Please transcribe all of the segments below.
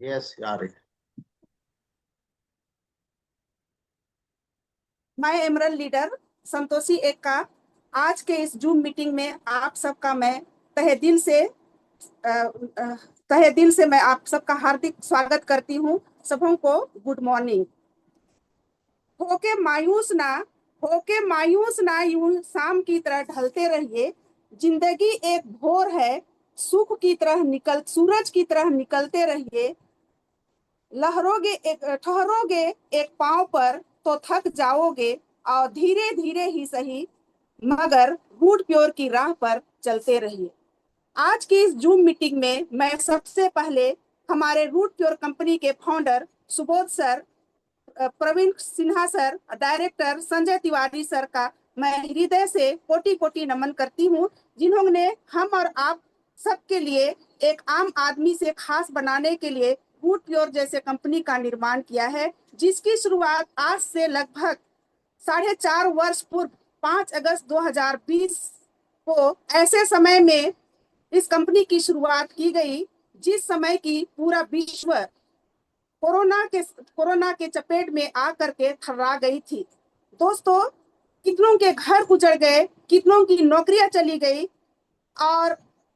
Yes यार। मैं एमरल leader Santoshi Ekka. आज के इस जूम मीटिंग में आप सबका मैं तहे दिल से तहे दिल से मैं आप सबका हार्दिक स्वागत करती हूँ। सबों को गुड मॉर्निंग। होके मायूस ना यूं शाम की तरह ढलते रहिए। जिंदगी एक भोर है, सुख की तरह निकल सूरज की तरह निकलते रहिए। ठहरोगे एक पांव पर तो थक जाओगे, और धीरे धीरे ही सही मगर रूट प्योर की राह पर चलते रहिए। आज की इस जूम मीटिंग में मैं सबसे पहले हमारे रूट प्योर कंपनी के founder Subodh sir, Praveen Sinha sir, director Sanjay Tiwari sir का मैं हृदय से कोटि कोटि नमन करती हूँ, जिन्होंने हम और आप सबके लिए एक आम आदमी से खास बनाने के लिए फूड प्योर जैसे कंपनी का निर्माण किया है, जिसकी शुरुआत आज से लगभग 4.5 वर्ष पूर्व 5 अगस्त 2020 को ऐसे समय में इस कंपनी की शुरुआत की गई, जिस समय की पूरा विश्व कोरोना के चपेट में आकर के थर्रा गई थी। दोस्तों, कितनों के घर उजड़ गए, कितनों की नौकरियां चली गई, और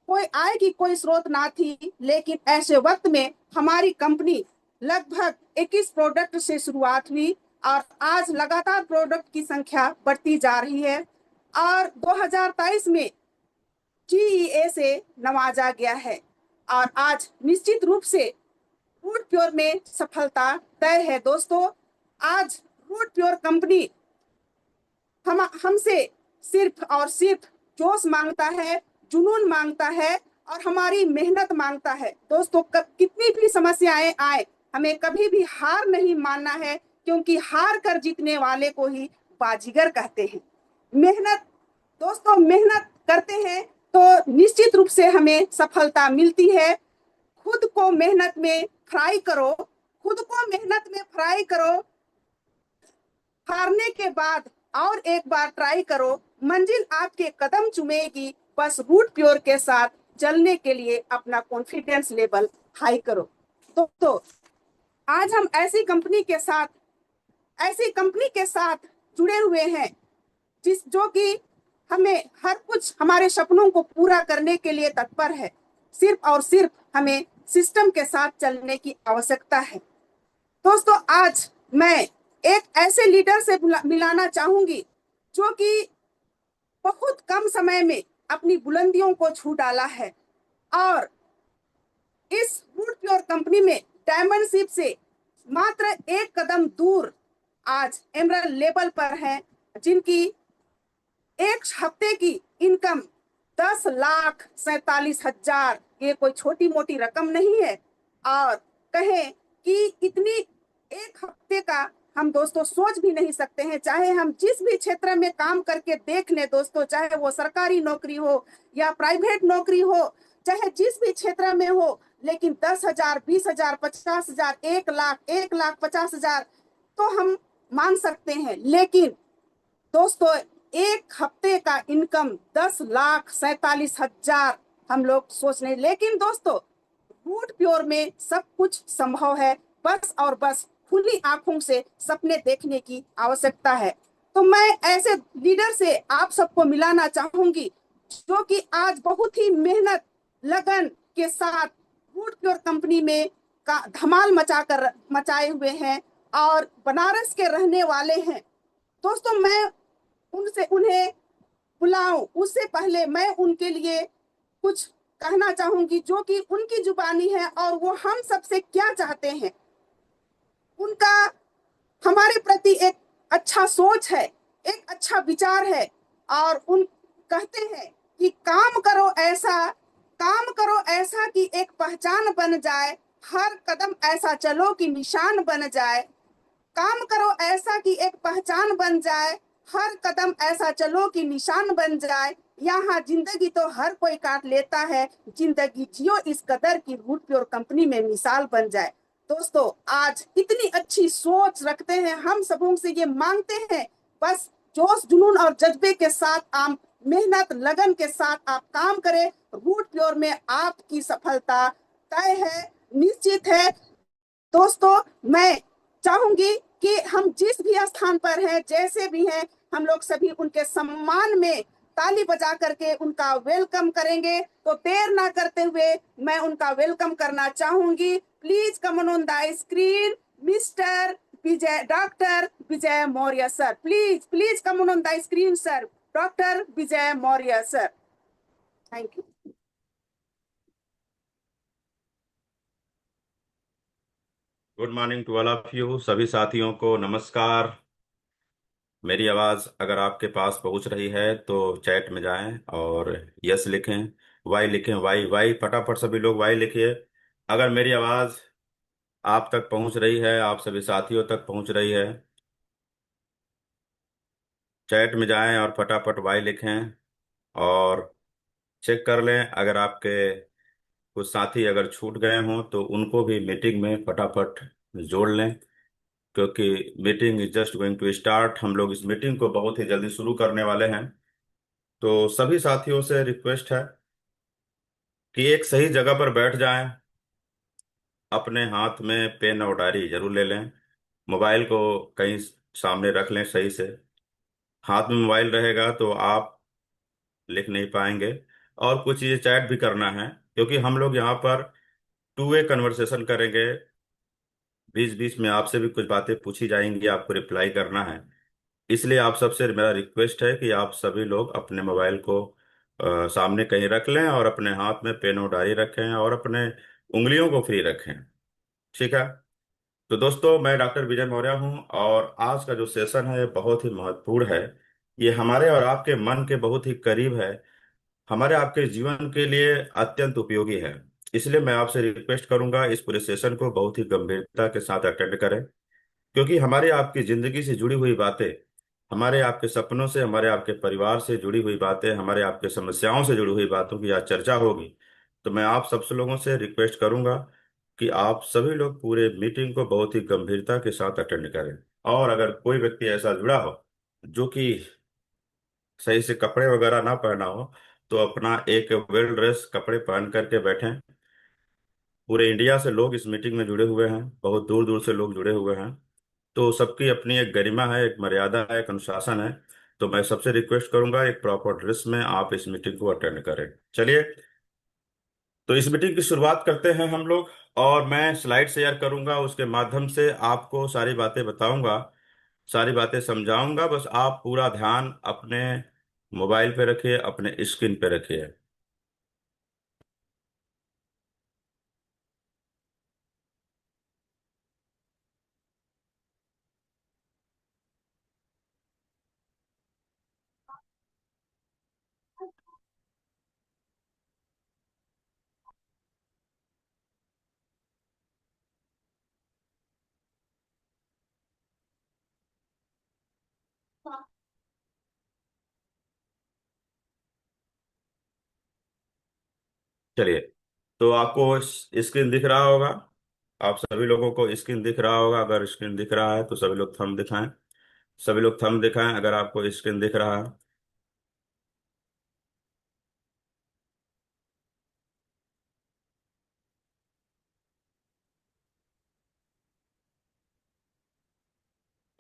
कोई आय की कोई स्रोत ना थी। लेकिन ऐसे वक्त में हमारी कंपनी लगभग 21 प्रोडक्ट से शुरुआत हुई, और आज लगातार प्रोडक्ट की संख्या बढ़ती जा रही है, और 2023 में जीईए से नवाजा गया है। और आज निश्चित रूप से रूट प्योर में सफलता तय है। दोस्तों, आज रूट प्योर कंपनी हमसे सिर्फ और सिर्फ जोश मांगता है, जुनून मांगता है, और हमारी मेहनत मांगता है। दोस्तों, कितनी भी समस्याएं आए, हमें कभी भी हार नहीं मानना है, क्योंकि हार कर जीतने वाले को ही बाजीगर कहते हैं। मेहनत, दोस्तों, मेहनत करते हैं तो निश्चित रूप से हमें सफलता मिलती है। खुद को मेहनत में फ्राई करो, खुद को मेहनत में फ्राई करो, हारने के बाद और एक बार ट्राई करो, मंजिल आपके कदम चूमेगी। बस रूट प्योर के साथ चलने के लिए अपना कॉन्फिडेंस लेवल हाई करो। तो आज हम ऐसी कंपनी के साथ जुड़े हुए हैं, जिस जो कि हमें हर कुछ हमारे सपनों को पूरा करने के लिए तत्पर है। सिर्फ और सिर्फ हमें सिस्टम के साथ चलने की आवश्यकता है। दोस्तों, आज मैं एक ऐसे लीडर से मिलाना चाहूंगी, जो कि बहुत कम समय में अपनी बुलंदियों को छू डाला है, और इस फूड प्योर कंपनी में डायमंडशिप से मात्र एक कदम दूर आज एमरल्ड लेवल पर है, जिनकी एक हफ्ते की इनकम 10,47,000, ये कोई छोटी मोटी रकम नहीं है। और कहें कि इतनी एक हफ्ते का हम दोस्तों सोच भी नहीं सकते हैं। चाहे हम जिस भी क्षेत्र में काम करके देख लें दोस्तों, चाहे वो सरकारी नौकरी हो या प्राइवेट नौकरी हो, चाहे जिस भी क्षेत्र में हो, लेकिन 10,000, 20,000, 50,000, 1 लाख, 1,50,000 तो हम मान सकते हैं। लेकिन दोस्तों, एक हफ्ते का इनकम 10,47,000 हम लोग सोच नहीं। लेकिन दोस्तों, रूट प्योर में सब कुछ संभव है, बस और बस खुली आंखों से सपने देखने की आवश्यकता है। तो मैं ऐसे लीडर से आप सबको मिलाना चाहूंगी, जो कि आज बहुत ही मेहनत लगन के साथ रूट प्योर कंपनी में का धमाल मचाए हुए हैं, और बनारस के रहने वाले हैं। दोस्तों, मैं उनसे उन्हें बुलाऊं उससे पहले मैं उनके लिए कुछ कहना चाहूंगी, जो कि उनकी जुबानी है, और वो हम सबसे क्या चाहते हैं। उनका हमारे प्रति एक अच्छा सोच है, एक अच्छा विचार है, और उन कहते हैं कि काम करो ऐसा कि एक पहचान बन जाए, हर कदम ऐसा चलो कि निशान बन जाए। काम करो ऐसा कि एक पहचान बन जाए, हर कदम ऐसा चलो कि निशान बन जाए। यहाँ जिंदगी तो हर कोई काट लेता है, जिंदगी जियो इस कदर की रूट प्योर कंपनी में मिसाल बन जाए। दोस्तों, आज इतनी अच्छी सोच रखते हैं, हम सबों से ये मांगते हैं, बस जोश जुनून और जज्बे के साथ आप मेहनत लगन के साथ आप काम करें। रूट प्योर में आपकी सफलता तय है, निश्चित है। दोस्तों, मैं चाहूंगी कि हम जिस भी स्थान पर हैं, जैसे भी हैं, हम लोग सभी उनके सम्मान में ताली बजा करके उनका वेलकम करेंगे। तो देर ना करते हुए मैं उनका वेलकम करना चाहूंगी। Please come on the screen, mister Vijay, doctor Vijay Maurya sir. Please please come on the screen sir, doctor Vijay Maurya sir. Thank you. Good morning to all of you. सभी साथियों को नमस्कार। मेरी आवाज़ अगर आपके पास पहुंच रही है तो चैट में जाएं और यस लिखें, वाई लिखें, वाई वाई फटाफट सभी लोग वाई लिखिए। अगर मेरी आवाज़ आप तक पहुंच रही है, आप सभी साथियों तक पहुंच रही है, चैट में जाएं और फटाफट वाई लिखें। और चेक कर लें, अगर आपके कुछ साथी अगर छूट गए हों तो उनको भी मीटिंग में फटाफट जोड़ लें, क्योंकि meeting is just going to start. हम लोग इस मीटिंग को बहुत ही जल्दी शुरू करने वाले हैं। तो सभी साथियों से रिक्वेस्ट है कि एक सही जगह पर बैठ जाएं, अपने हाथ में पेन और डायरी जरूर ले लें, मोबाइल को कहीं सामने रख लें सही से। हाथ में मोबाइल रहेगा तो आप लिख नहीं पाएंगे। और कुछ ये चैट भी करना है, क्योंकि हम लोग यहाँ पर टू वे कन्वर्सेशन करेंगे। बीच बीच में आपसे भी कुछ बातें पूछी जाएंगी, आपको रिप्लाई करना है। इसलिए आप सबसे मेरा रिक्वेस्ट है कि आप सभी लोग अपने मोबाइल को सामने कहीं रख लें और अपने हाथ में पेन और डायरी रखें और अपने उंगलियों को फ्री रखें। ठीक है। तो दोस्तों, मैं डॉक्टर विजय मौर्य हूं और आज का जो सेशन है बहुत ही महत्वपूर्ण है। ये हमारे और आपके मन के बहुत ही करीब है, हमारे आपके जीवन के लिए अत्यंत उपयोगी है। इसलिए मैं आपसे रिक्वेस्ट करूंगा, इस पूरे सेशन को बहुत ही गंभीरता के साथ अटेंड करें, क्योंकि हमारे आपकी जिंदगी से जुड़ी हुई बातें, हमारे आपके सपनों से, हमारे आपके परिवार से जुड़ी हुई बातें, हमारे आपके समस्याओं से जुड़ी हुई बातों की आज चर्चा होगी। तो मैं आप सब लोगों से रिक्वेस्ट करूंगा कि आप सभी लोग पूरे मीटिंग को बहुत ही गंभीरता के साथ अटेंड करें। और अगर कोई व्यक्ति ऐसा जुड़ा हो जो कि सही से कपड़े वगैरह ना पहना हो, तो अपना एक वेल ड्रेस कपड़े पहन करके बैठें। पूरे इंडिया से लोग इस मीटिंग में जुड़े हुए हैं, बहुत दूर दूर से लोग जुड़े हुए हैं। तो सबकी अपनी एक गरिमा है, एक मर्यादा है, एक अनुशासन है। तो मैं सबसे रिक्वेस्ट करूंगा, एक प्रॉपर ड्रेस में आप इस मीटिंग को अटेंड करें। चलिए, तो इस मीटिंग की शुरुआत करते हैं हम लोग। और मैं स्लाइड शेयर करूंगा, उसके माध्यम से आपको सारी बातें बताऊंगा, सारी बातें समझाऊंगा। बस आप पूरा ध्यान अपने मोबाइल पे रखिए, अपने स्क्रीन पे रखिए। चलिए, तो आपको स्क्रीन दिख रहा होगा, आप सभी लोगों को स्क्रीन दिख रहा होगा। अगर स्क्रीन दिख रहा है तो सभी लोग थंब दिखाएं, सभी लोग थंब दिखाएं अगर आपको स्क्रीन दिख रहा है।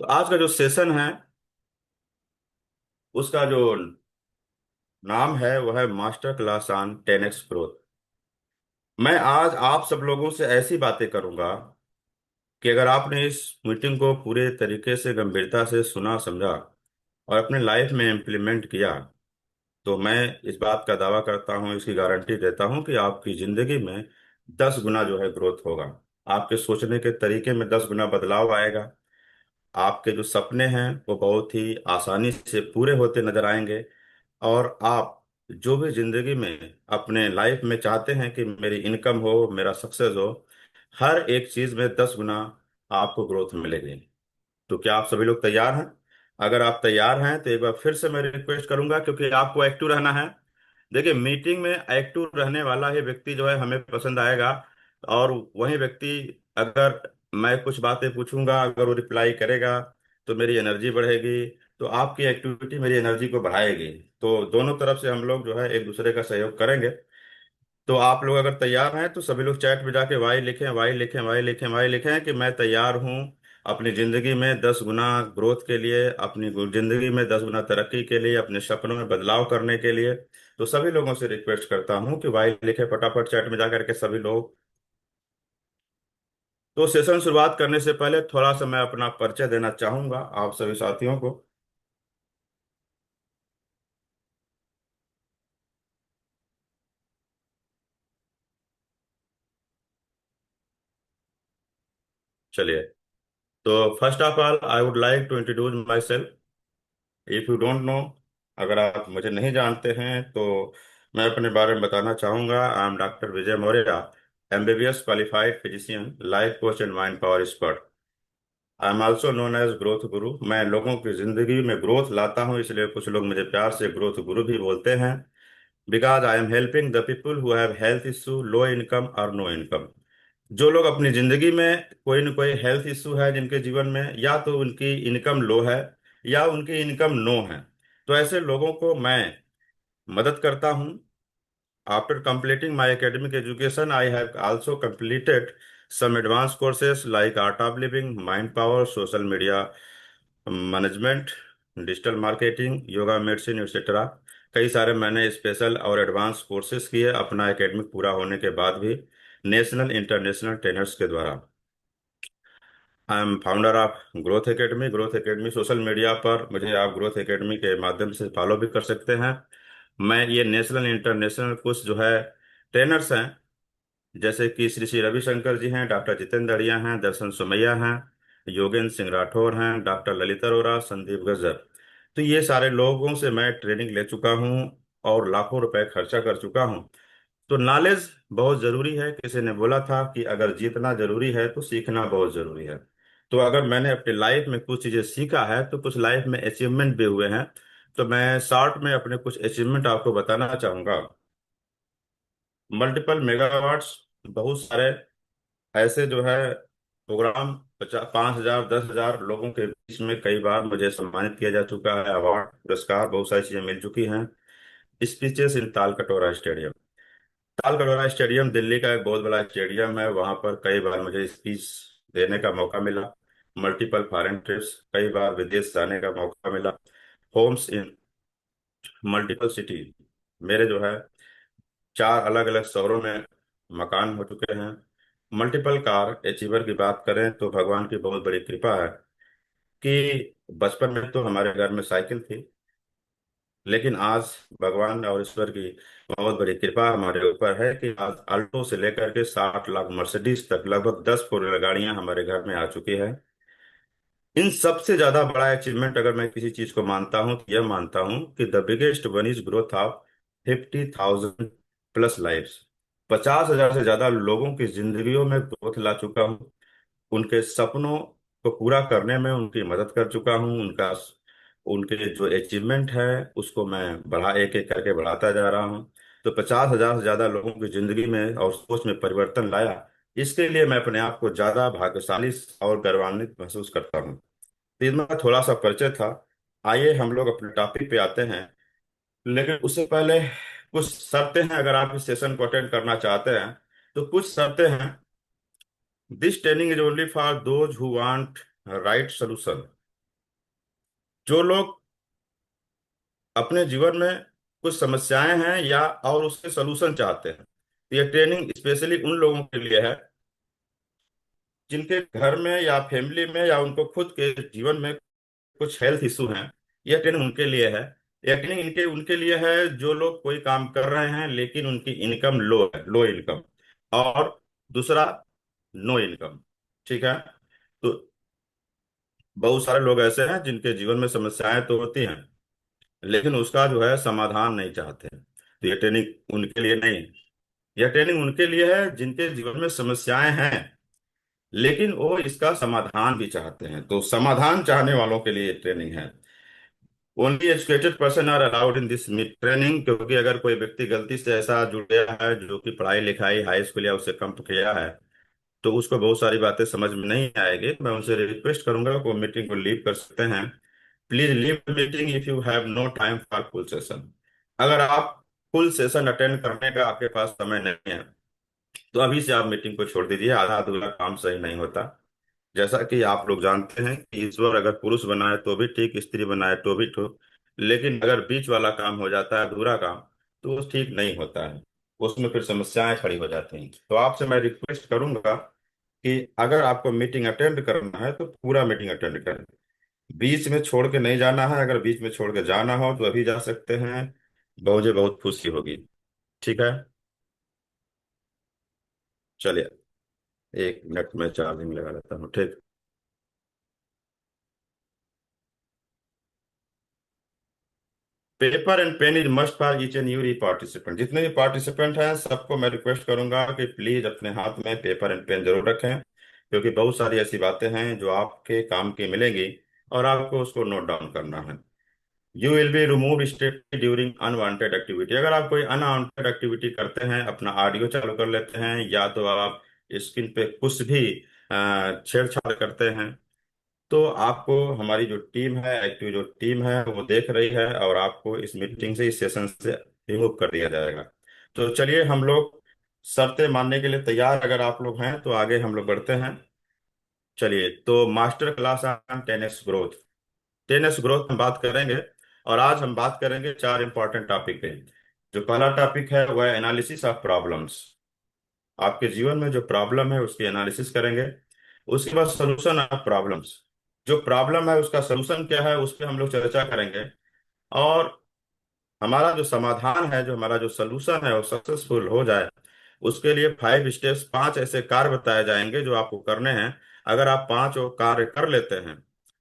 तो आज का जो सेशन है उसका जो नाम है वह है master class on 10x growth. मैं आज आप सब लोगों से ऐसी बातें करूंगा कि अगर आपने इस मीटिंग को पूरे तरीके से गंभीरता से सुना, समझा और अपने लाइफ में इम्प्लीमेंट किया, तो मैं इस बात का दावा करता हूँ, इसकी गारंटी देता हूँ कि आपकी जिंदगी में 10 गुना जो है ग्रोथ होगा। आपके सोचने के तरीके में 10 गुना बदलाव आएगा। आपके जो सपने हैं वो बहुत ही आसानी से पूरे होते नजर आएंगे। और आप जो भी जिंदगी में अपने लाइफ में चाहते हैं कि मेरी इनकम हो, मेरा सक्सेस हो, हर एक चीज में 10 गुना आपको ग्रोथ मिलेगी। तो क्या आप सभी लोग तैयार हैं? अगर आप तैयार हैं तो एक बार फिर से मैं रिक्वेस्ट करूंगा, क्योंकि आपको एक्टिव रहना है। देखिए, मीटिंग में एक्टिव रहने वाला ही व्यक्ति जो है हमें पसंद आएगा। और वही व्यक्ति, अगर मैं कुछ बातें पूछूंगा, अगर वो रिप्लाई करेगा तो मेरी एनर्जी बढ़ेगी, तो आपकी एक्टिविटी मेरी एनर्जी को बढ़ाएगी। तो दोनों तरफ से हम लोग जो है एक दूसरे का सहयोग करेंगे। तो आप लोग अगर तैयार हैं तो सभी लोग चैट में जाके वाई लिखें, वाई लिखें, वाई लिखें, वाई लिखें कि मैं तैयार हूं अपनी जिंदगी में 10 गुना ग्रोथ के लिए, अपनी जिंदगी में 10 गुना तरक्की के लिए, अपने सपनों में बदलाव करने के लिए। तो सभी लोगों से रिक्वेस्ट करता हूं कि वाई लिखें फटाफट चैट में जाकर के सभी लोग। तो सेशन शुरुआत करने से पहले थोड़ा सा मैं अपना परिचय देना चाहूंगा आप सभी साथियों को। चलिए, तो first of all I would like to introduce my self. If you don't know, अगर आप मुझे नहीं जानते हैं तो मैं अपने बारे में बताना चाहूंगा। I am doctor Vijay Maurya, MBBS qualified physician, life coach and mind power expert. I am also known as growth guru. मैं लोगों की जिंदगी में ग्रोथ लाता हूं, इसलिए कुछ लोग मुझे प्यार से ग्रोथ गुरु भी बोलते हैं। Because I am helping the people who have health issue, low income और नो इनकम। जो लोग अपनी जिंदगी में कोई न कोई हेल्थ इशू है जिनके जीवन में, या तो उनकी इनकम लो है या उनकी इनकम नो है, तो ऐसे लोगों को मैं मदद करता हूं। After completing my academic education, I have also completed some advanced courses like art of living, mind power, social media management, digital marketing, yoga, medicine etcetera. कई सारे मैंने स्पेशल और एडवांस कोर्सेज किए अपना एकेडमिक पूरा होने के बाद भी, नेशनल इंटरनेशनल ट्रेनर्स के द्वारा। I am founder of growth academy. Growth academy social media पर मुझे आप ग्रोथ एकेडमी के माध्यम से फॉलो भी कर सकते हैं। मैं ये नेशनल इंटरनेशनल कुछ जो है ट्रेनर्स हैं, जैसे कि श्री श्री रविशंकर जी हैं, डॉक्टर जितेंद्र अड़िया हैं, दर्शन सुमैया हैं, योगेंद्र सिंह राठौर हैं, डॉक्टर ललित अरोरा, संदीप गज्जर। तो ये सारे लोगों से मैं ट्रेनिंग ले चुका हूँ और लाखों रुपए खर्चा कर चुका हूँ। तो नॉलेज बहुत जरूरी है। किसी ने बोला था कि अगर जीतना जरूरी है तो सीखना बहुत जरूरी है। तो अगर मैंने अपनी लाइफ में कुछ चीजें सीखा है तो कुछ लाइफ में अचीवमेंट भी हुए हैं। तो मैं शॉर्ट में अपने कुछ अचीवमेंट आपको बताना चाहूंगा। मल्टीपल मेगावाट्स, बहुत सारे ऐसे जो है प्रोग्राम, 5,000 10,000 लोगों के बीच में कई बार मुझे सम्मानित किया जा चुका है, अवार्ड पुरस्कार बहुत सारी चीजें मिल चुकी हैं। स्पीचेस इन तालकटोरा स्टेडियम। तालकटोरा स्टेडियम दिल्ली का एक बहुत बड़ा स्टेडियम है, वहां पर कई बार मुझे स्पीच देने का मौका मिला। मल्टीपल फॉरेन ट्रिप्स, कई बार विदेश जाने का मौका मिला। होम्स इन मल्टीपल सिटी, मेरे जो है 4 अलग अलग शहरों में मकान हो चुके हैं। मल्टीपल कार अचीवर की बात करें तो भगवान की बहुत बड़ी कृपा है कि बचपन में तो हमारे घर में साइकिल थी, लेकिन आज भगवान और ईश्वर की बहुत बड़ी कृपा हमारे ऊपर है कि आज अल्टो से लेकर के 60 लाख मर्सिडीज तक लगभग 10 फोर गाड़ियां हमारे घर में आ चुकी है। इन सबसे ज्यादा बड़ा अचीवमेंट अगर मैं किसी चीज को मानता हूं तो यह मानता हूं कि the biggest one is growth of 50,000 plus lifes. 50,000 से ज्यादा लोगों की जिंदगियों में ग्रोथ ला चुका हूं। उनके सपनों को पूरा करने में उनकी मदद कर चुका हूं। उनका उनके जो अचीवमेंट है उसको मैं बढ़ा एक एक करके बढ़ाता जा रहा हूं। तो 50,000 से ज्यादा लोगों की जिंदगी में और सोच में परिवर्तन लाया, इसके लिए मैं अपने आप को ज्यादा भाग्यशाली और गौरवान्वित महसूस करता हूँ। तो इतना थोड़ा सा परिचय था। आइए हम लोग अपने टॉपिक पे आते हैं, लेकिन उससे पहले कुछ शर्तें हैं। अगर आप इस सेशन को अटेंड करना चाहते हैं तो कुछ शर्तें हैं। This training is only for those who want right solution. जो लोग अपने जीवन में कुछ समस्याएं हैं या और उसके सोल्यूशन चाहते हैं, तो यह ट्रेनिंग स्पेशली उन लोगों के लिए है जिनके घर में या फैमिली में या उनको खुद के जीवन में कुछ हेल्थ इशू हैं। यह ट्रेनिंग उनके लिए है। यह ट्रेनिंग इनके उनके लिए है जो लोग कोई काम कर रहे हैं लेकिन उनकी इनकम लो है, लो इनकम। और दूसरा, नो इनकम। ठीक है। तो बहुत सारे लोग ऐसे हैं जिनके जीवन में समस्याएं तो होती हैं लेकिन उसका जो है समाधान नहीं चाहते हैं। तो ये ट्रेनिंग उनके लिए नहीं। यह ट्रेनिंग उनके लिए है जिनके जीवन में समस्याएं हैं लेकिन वो इसका समाधान भी चाहते हैं। तो समाधान चाहने वालों के लिए ये ट्रेनिंग है। Only educated person are allowed in this training, क्योंकि अगर कोई व्यक्ति गलती से ऐसा जुड़ गया है जो कि पढ़ाई लिखाई हाई स्कूल या उससे कम किया है तो उसको बहुत सारी बातें समझ में नहीं आएगी। मैं उनसे रिक्वेस्ट करूंगा कि वो मीटिंग को लीव कर सकते हैं। Please leave the meeting if you have no time for full session. अगर आप फुल सेशन अटेंड करने का आपके पास समय नहीं है, तो अभी से आप मीटिंग को छोड़ दीजिए। आधा अधूरा काम सही नहीं होता। जैसा कि आप लोग जानते हैं कि ईश्वर अगर पुरुष बनाए तो भी ठीक, स्त्री बनाए तो भी ठीक, लेकिन अगर बीच वाला काम हो जाता है अधूरा काम, तो वो ठीक नहीं होता है। उसमें फिर समस्याएं खड़ी हो जाती हैं। तो आपसे मैं रिक्वेस्ट करूंगा कि अगर आपको मीटिंग अटेंड करना है तो पूरा मीटिंग अटेंड करें। बीच में छोड़ के नहीं जाना है। अगर बीच में छोड़ के जाना हो तो अभी जा सकते हैं। मुझे बहुत खुशी होगी। ठीक है, चलिए। 1 मिनट में चार्जिंग लगा लेता हूँ, ठीक। Paper and pen is must for each and every participant. जितने भी पार्टिसिपेंट हैं सबको मैं रिक्वेस्ट करूंगा कि प्लीज अपने हाथ में पेपर एंड पेन जरूर रखें, क्योंकि बहुत सारी ऐसी बातें हैं जो आपके काम की मिलेंगी और आपको उसको नोट डाउन करना है। You will be remove state during unwanted activity. अगर आप कोई अनवांटेड एक्टिविटी करते हैं, अपना ऑडियो चालू कर लेते हैं, या तो आप स्क्रीन पे कुछ भी छेड़छाड़ करते हैं, तो आपको हमारी जो टीम है, एक्टिव जो टीम है, वो देख रही है और आपको इस मीटिंग से, इस सेशन से रिमूव कर दिया जाएगा। तो चलिए, हम लोग शर्तें मानने के लिए तैयार अगर आप लोग हैं तो आगे हम लोग बढ़ते हैं। चलिए, तो master class on 10x growth. 10x growth हम बात करेंगे, और आज हम बात करेंगे 4 इंपॉर्टेंट टॉपिक पे। जो पहला टॉपिक है वह एनालिसिस ऑफ प्रॉब्लम्स। आपके जीवन में जो प्रॉब्लम है उसकी एनालिसिस करेंगे। उसके बाद सोल्यूशन ऑफ प्रॉब्लम्स। जो प्रॉब्लम है उसका सोल्यूशन क्या है उस पर हम लोग चर्चा करेंगे। और हमारा जो समाधान है, जो हमारा जो सोल्यूशन है वो सक्सेसफुल हो जाए, उसके लिए 5 स्टेप्स, 5 ऐसे कार्य बताए जाएंगे जो आपको करने हैं। अगर आप 5 कार्य कर लेते हैं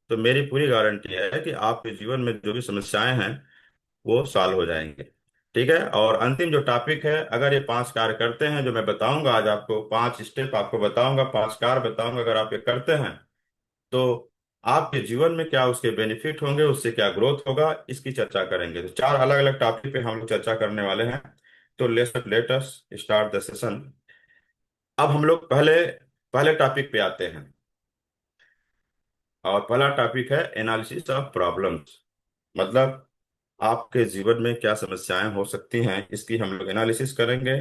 तो मेरी पूरी गारंटी है कि आपके जीवन में जो भी समस्याएं हैं वो सॉल्व हो जाएंगे। ठीक है। और अंतिम जो टॉपिक है, अगर ये 5 कार्य करते हैं जो मैं बताऊंगा आज आपको, 5 स्टेप आपको बताऊंगा, 5 कार्य बताऊंगा, अगर आप ये करते हैं तो आपके जीवन में क्या उसके बेनिफिट होंगे, उससे क्या ग्रोथ होगा, इसकी चर्चा करेंगे। तो 4 अलग अलग टॉपिक पे हम लोग चर्चा करने वाले हैं। तो let us start the session. अब हम लोग पहले पहले टॉपिक पे आते हैं, और पहला टॉपिक है एनालिसिस ऑफ प्रॉब्लम्स। मतलब आपके जीवन में क्या समस्याएं हो सकती हैं, इसकी हम लोग एनालिसिस करेंगे।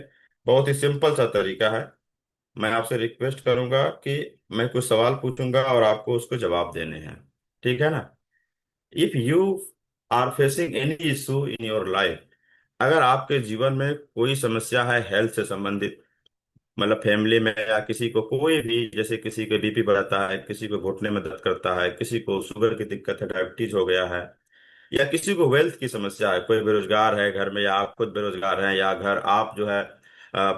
बहुत ही सिंपल सा तरीका है। मैं आपसे रिक्वेस्ट करूंगा कि मैं कुछ सवाल पूछूंगा और आपको उसको जवाब देने हैं। ठीक है ना? If you are facing any issue in your life, अगर आपके जीवन में कोई समस्या है हेल्थ से संबंधित, मतलब फैमिली में या किसी को कोई भी, जैसे किसी को बीपी बढ़ाता है, किसी को घुटने में दर्द करता है, किसी को शुगर की दिक्कत है, डायबिटीज हो गया है, या किसी को वेल्थ की समस्या है, कोई बेरोजगार है घर में, या आप खुद बेरोजगार हैं, या घर आप जो है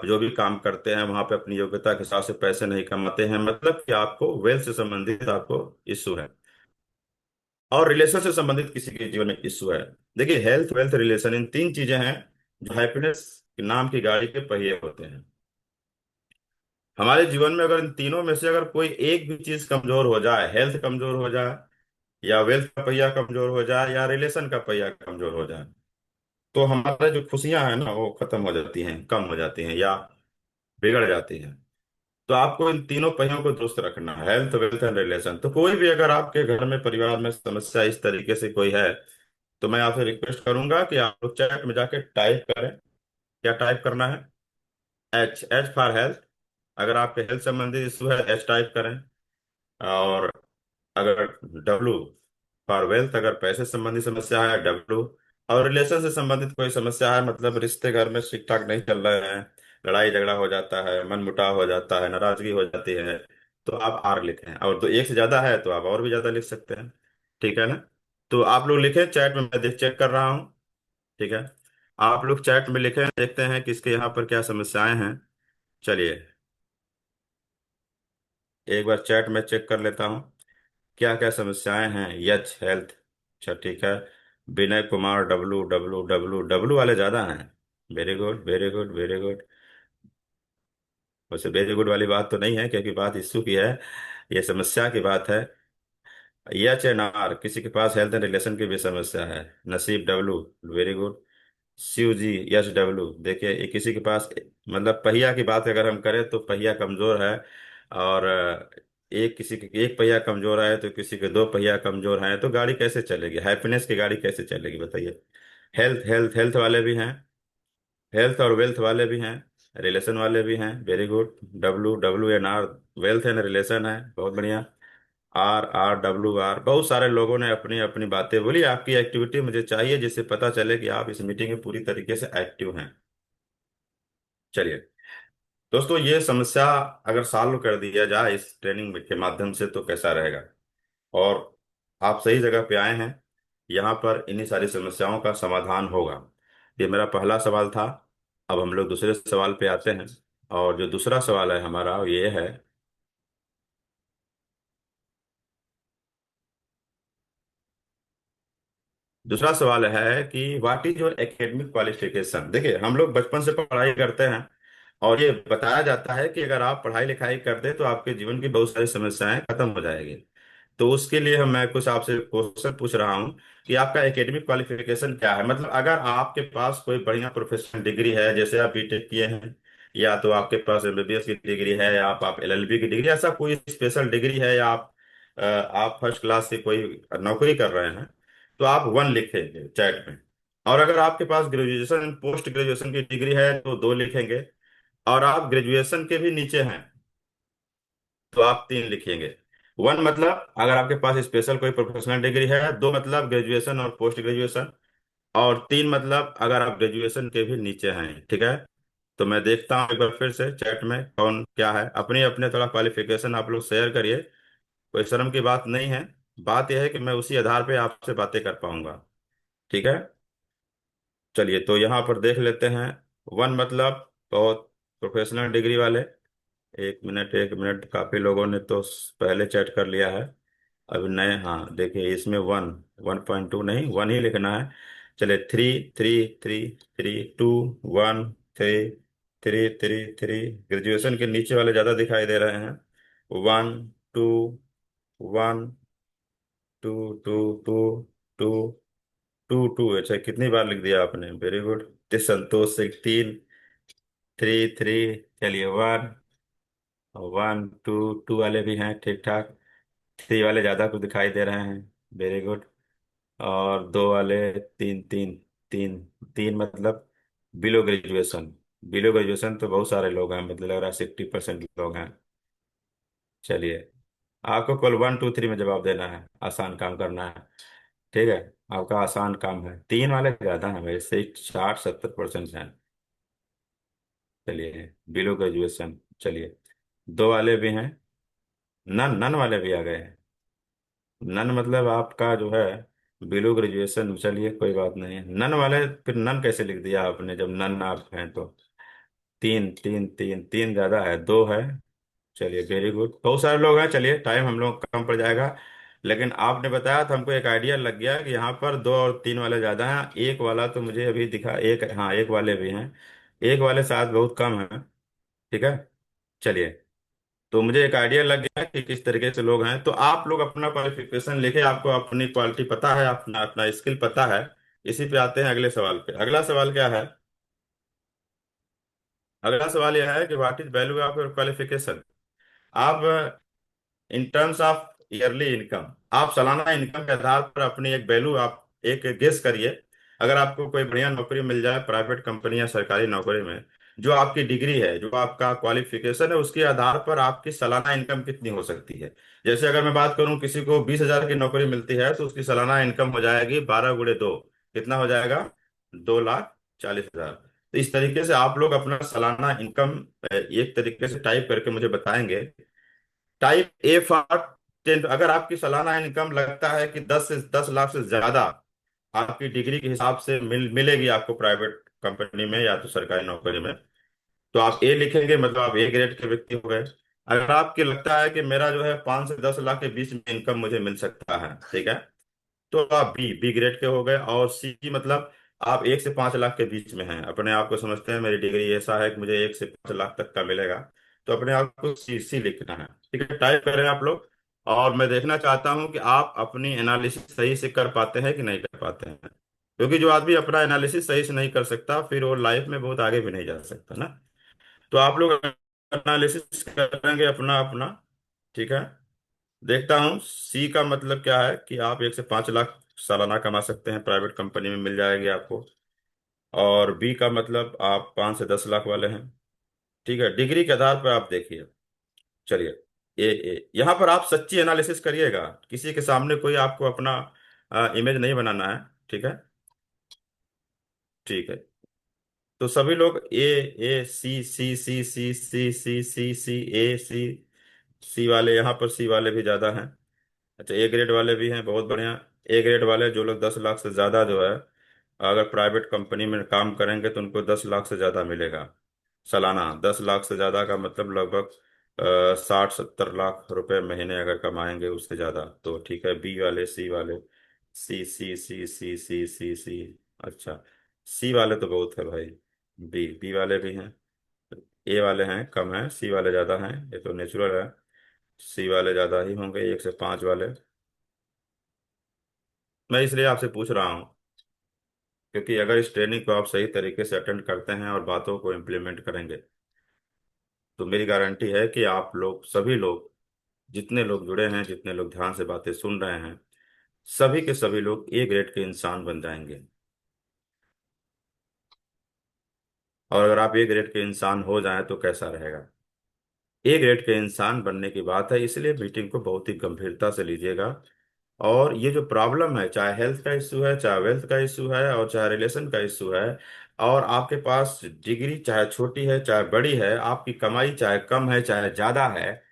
जो भी काम करते हैं वहां पे अपनी योग्यता के हिसाब से पैसे नहीं कमाते हैं, मतलब कि आपको वेल्थ से संबंधित आपको इश्यू है, और रिलेशन से संबंधित किसी के जीवन में इश्यू है। देखिए, हेल्थ, वेल्थ, रिलेशन, इन 3 चीजें हैं जो हैप्पीनेस नाम की गाड़ी के पहिए होते हैं। हमारे जीवन में अगर इन तीनों में से अगर कोई एक भी चीज कमजोर हो जाए, हेल्थ कमजोर हो जाए, या वेल्थ का पहिया कमजोर हो जाए, या रिलेशन का पहिया कमजोर हो जाए, तो हमारे जो खुशियां हैं ना वो खत्म हो जाती हैं, कम हो जाती हैं, या बिगड़ जाती हैं। तो आपको इन तीनों पहियों को दुरुस्त रखना है, हेल्थ, वेल्थ एंड रिलेशन। तो कोई भी अगर आपके घर में, परिवार में समस्या इस तरीके से कोई है, तो मैं आपसे रिक्वेस्ट करूंगा कि आप लोग चैट में जाके टाइप करें। क्या टाइप करना है? H, H for health. अगर आपके हेल्थ संबंधित इशू है, एच टाइप करें। और अगर डब्लू फॉर वेल्थ, अगर पैसे संबंधी समस्या है, डब्लू। और रिलेशन से संबंधित कोई समस्या है, मतलब रिश्ते घर में ठीक ठाक नहीं चल रहे हैं, लड़ाई झगड़ा हो जाता है, मन मुटाव हो जाता है, नाराजगी हो जाती है, तो आप आर लिखें। और तो एक से ज्यादा है तो आप और भी ज्यादा लिख सकते हैं। ठीक है ना? तो आप लोग लिखें चैट में, मैं देख चेक कर रहा हूँ। ठीक है, आप लोग चैट में लिखें, देखते हैं किसके यहाँ पर क्या समस्याएं हैं। चलिए, एक बार चैट में चेक कर लेता हूँ क्या क्या समस्याएं हैं। यच, हेल्थ। अच्छा, ठीक है। Vinay Kumar, W W W W वाले ज्यादा हैं। Very good, very good, very good. वैसे वेरी गुड वाली बात तो नहीं है, क्योंकि बात इश्यू की है, ये समस्या की बात है। यच एन आर, किसी के पास हेल्थ एंड रिलेशन की भी समस्या है। Naseeb, W. Very good. Shiv ji, yes, W. देखिए, ये किसी के पास, मतलब पहिया की बात अगर हम करें तो पहिया कमजोर है। और एक किसी के एक पहिया कमजोर है तो किसी के 2 पहिया कमजोर है, तो गाड़ी कैसे चलेगी? हैप्पीनेस की गाड़ी कैसे चलेगी बताइए? हेल्थ, हेल्थ, हेल्थ वाले भी हैं। हेल्थ और वेल्थ वाले भी हैं, रिलेशन वाले भी हैं, very good. WWNR, wealth and relation है, बहुत बढ़िया। RRWR, बहुत सारे लोगों ने अपनी अपनी बातें बोली। आपकी एक्टिविटी मुझे चाहिए जिससे पता चले कि आप इस मीटिंग में पूरी तरीके से एक्टिव हैं। चलिए दोस्तों, ये समस्या अगर सॉल्व कर दिया जाए इस ट्रेनिंग के माध्यम से तो कैसा रहेगा। और आप सही जगह पे आए हैं, यहाँ पर इन्हीं सारी समस्याओं का समाधान होगा। ये मेरा पहला सवाल था। अब हम लोग दूसरे सवाल पे आते हैं। और जो दूसरा सवाल है हमारा वो ये है। दूसरा सवाल है कि what is your academic qualification. देखिए, हम लोग बचपन से पढ़ाई करते हैं और ये बताया जाता है कि अगर आप पढ़ाई लिखाई करते हैं तो आपके जीवन की बहुत सारी समस्याएं खत्म हो जाएगी। तो उसके लिए मैं कुछ आपसे क्वेश्चन पूछ रहा हूँ कि आपका एकेडमिक क्वालिफिकेशन क्या है। मतलब अगर आपके पास कोई बढ़िया प्रोफेशनल डिग्री है, जैसे आप बीटेक किए हैं, या तो आपके पास MBBS की डिग्री है, या आप LLB की डिग्री, ऐसा कोई स्पेशल डिग्री है, या आप फर्स्ट क्लास से कोई नौकरी कर रहे हैं, तो आप 1 लिखेंगे चैट में। और अगर आपके पास ग्रेजुएशन पोस्ट ग्रेजुएशन की डिग्री है तो 2 लिखेंगे। और आप ग्रेजुएशन के भी नीचे हैं तो आप 3 लिखेंगे। 1 मतलब अगर आपके पास स्पेशल कोई प्रोफेशनल डिग्री है, 2 मतलब ग्रेजुएशन और पोस्ट ग्रेजुएशन, और 3 मतलब अगर आप ग्रेजुएशन के भी नीचे हैं। ठीक है। तो मैं देखता हूँ एक बार फिर से चैट में कौन क्या है। अपने अपने थोड़ा क्वालिफिकेशन आप लोग शेयर करिए, कोई शर्म की बात नहीं है। बात यह है कि मैं उसी आधार पे आपसे बातें कर पाऊंगा। ठीक है। चलिए तो यहाँ पर देख लेते हैं। 1 मतलब बहुत प्रोफेशनल डिग्री वाले। 1 मिनट 1 मिनट, काफी लोगों ने तो पहले चैट कर लिया है। अभी नए, हाँ देखिए, इसमें 1.2 नहीं, 1 ही लिखना है। चलिए, 3 3 3 3 2 1 3 3 3 ग्रेजुएशन के नीचे वाले ज्यादा दिखाई दे रहे हैं। 1 2 1 2 2 2 2। अच्छा, कितनी बार लिख दिया आपने, वेरी गुड। संतोष से 3 3 3। चलिए, 1 1 2 2 वाले भी हैं, ठीक ठाक। 3 वाले ज्यादा कुछ दिखाई दे रहे हैं, वेरी गुड। और 2 वाले, 3 3 3। 3 मतलब बिलो ग्रेजुएशन। बिलो ग्रेजुएशन तो बहुत सारे लोग हैं, मतलब लग रहा है 60% लोग हैं। चलिए, आपको केवल 1 2 3 में जवाब देना है, आसान काम करना है। ठीक है। आपका आसान काम है। 3 वाले ज्यादा हैं मेरे से, 60 70% हैं। चलिए, बिलो ग्रेजुएशन। चलिए, 2 वाले भी हैं। नन नन वाले भी आ गए हैं। नन मतलब आपका जो है बिलो ग्रेजुएशन। चलिए, कोई बात नहीं है। नन वाले, फिर नन कैसे लिख दिया आपने जब नन आप हैं तो। 3 3 3 3 ज्यादा है, 2 है। चलिए, वेरी गुड, बहुत सारे लोग हैं। चलिए, टाइम हम लोग कम पड़ जाएगा। लेकिन आपने बताया तो हमको एक आइडिया लग गया कि यहाँ पर 2 और 3 वाले ज्यादा हैं। एक वाला तो मुझे अभी दिखा, एक, हाँ एक वाले भी हैं। एक वाले शायद बहुत कम है। ठीक है। चलिए, तो मुझे एक आइडिया लग गया कि किस तरीके से लोग हैं। तो आप लोग अपना क्वालिफिकेशन लिखे, आपको अपनी क्वालिटी पता है, अपना अपना स्किल पता है। इसी पे आते हैं अगले सवाल पे। अगला सवाल क्या है। अगला सवाल यह है कि what is value of your qualification. आप in terms of yearly income, आप सालाना इनकम के आधार पर अपनी एक वैल्यू आप एक गेस करिए। अगर आपको कोई बढ़िया नौकरी मिल जाए प्राइवेट कंपनी या सरकारी नौकरी में, जो आपकी डिग्री है, जो आपका क्वालिफिकेशन है, उसके आधार पर आपकी सालाना इनकम कितनी हो सकती है। जैसे अगर मैं बात करूं, किसी को 20,000 की नौकरी मिलती है तो उसकी सालाना इनकम हो जाएगी 12 × 2, कितना हो जाएगा, 2,40,000। तो इस तरीके से आप लोग अपना सालाना इनकम एक तरीके से टाइप करके मुझे बताएंगे। Type A for 10। अगर आपकी सालाना इनकम लगता है कि 10 से 10 लाख से ज्यादा आपकी डिग्री के हिसाब से मिलेगी आपको प्राइवेट कंपनी में या तो सरकारी नौकरी में, तो आप ए लिखेंगे, मतलब आप ए ग्रेड के व्यक्ति हो गए। अगर आपके लगता है कि मेरा जो है 5 से 10 लाख के बीच में इनकम मुझे मिल सकता है, ठीक है, तो आप बी बी ग्रेड के हो गए। और सी मतलब आप 1 से 5 लाख के बीच में हैं, अपने आप को समझते हैं मेरी डिग्री ऐसा है कि मुझे 1 से 5 लाख तक का मिलेगा, तो अपने आप को सी सी लिखना है। ठीक है, टाइप करें आप लोग। और मैं देखना चाहता हूं कि आप अपनी एनालिसिस सही से कर पाते हैं कि नहीं कर पाते हैं। क्योंकि जो आदमी अपना एनालिसिस सही से नहीं कर सकता फिर वो लाइफ में बहुत आगे भी नहीं जा सकता ना। तो आप लोग एनालिसिस करेंगे अपना अपना। ठीक है। देखता हूँ सी का मतलब क्या है कि आप 1 से 5 लाख सालाना कमा सकते हैं, प्राइवेट कंपनी में मिल जाएगी आपको। और बी का मतलब आप 5 से 10 लाख वाले हैं। ठीक है, डिग्री के आधार पर आप देखिए। चलिए, यहाँ पर आप सच्ची एनालिसिस करिएगा, किसी के सामने कोई आपको अपना इमेज नहीं बनाना है। ठीक है। ठीक है। तो सभी लोग ए सी सी सी सी सी सी सी सी ए सी, सी वाले, यहाँ पर सी वाले भी ज्यादा हैं। अच्छा, ए ग्रेड वाले भी हैं, बहुत बढ़िया। ए ग्रेड वाले जो लोग 10 लाख से ज्यादा जो है, अगर प्राइवेट कंपनी में काम करेंगे तो उनको 10 लाख से ज्यादा मिलेगा सालाना। 10 लाख से ज्यादा का मतलब लगभग 60-70 लाख रुपए महीने अगर कमाएंगे, उससे ज्यादा तो ठीक है। बी वाले, सी वाले, सी सी सी सी सी सी सी, अच्छा, सी वाले तो बहुत है भाई। बी वाले भी हैं। ए वाले हैं कम है, सी वाले ज्यादा हैं, ये तो नेचुरल है। सी वाले ज्यादा ही होंगे, 1 से 5 वाले। मैं इसलिए आपसे पूछ रहा हूँ, क्योंकि अगर इस ट्रेनिंग को आप सही तरीके से अटेंड करते हैं और बातों को इम्प्लीमेंट करेंगे, तो मेरी गारंटी है कि आप लोग, सभी लोग, जितने लोग जुड़े हैं, जितने लोग ध्यान से बातें सुन रहे हैं, सभी के सभी लोग ए ग्रेड के इंसान बन जाएंगे। और अगर आप ए ग्रेड के इंसान हो जाएं तो कैसा रहेगा। ए ग्रेड के इंसान बनने की बात है, इसलिए मीटिंग को बहुत ही गंभीरता से लीजिएगा। और ये जो प्रॉब्लम है, चाहे हेल्थ का इशू है, चाहे वेल्थ का इशू है, और चाहे रिलेशन का इशू है, और आपके पास डिग्री चाहे छोटी है चाहे बड़ी है, आपकी कमाई चाहे कम है चाहे ज्यादा है,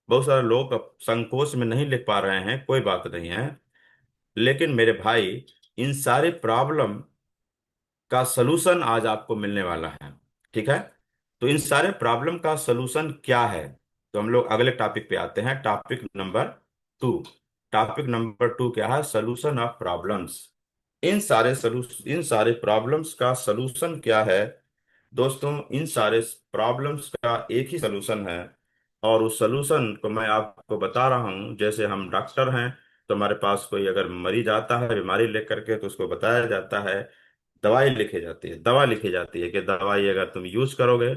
बहुत सारे लोग अब संकोच में नहीं लिख पा रहे हैं, कोई बात नहीं है। लेकिन मेरे भाई, इन सारे प्रॉब्लम का सलूशन आज आपको मिलने वाला है। ठीक है। तो इन सारे प्रॉब्लम का सलूशन क्या है, तो हम लोग अगले टॉपिक पे आते हैं, टॉपिक नंबर 2। टॉपिक नंबर 2 क्या है? Solution of problems. इन सारे प्रॉब्लम्स का सलूशन क्या है? दोस्तों, इन सारे प्रॉब्लम्स का एक ही सलूशन है, और उस सलूशन को मैं आपको बता रहा हूँ। जैसे हम डॉक्टर हैं, तो हमारे पास कोई अगर मरीज आता है बीमारी लेकर के, तो उसको बताया जाता है, दवाई लिखी जाती है, दवा लिखी जाती है कि दवाई अगर तुम यूज करोगे,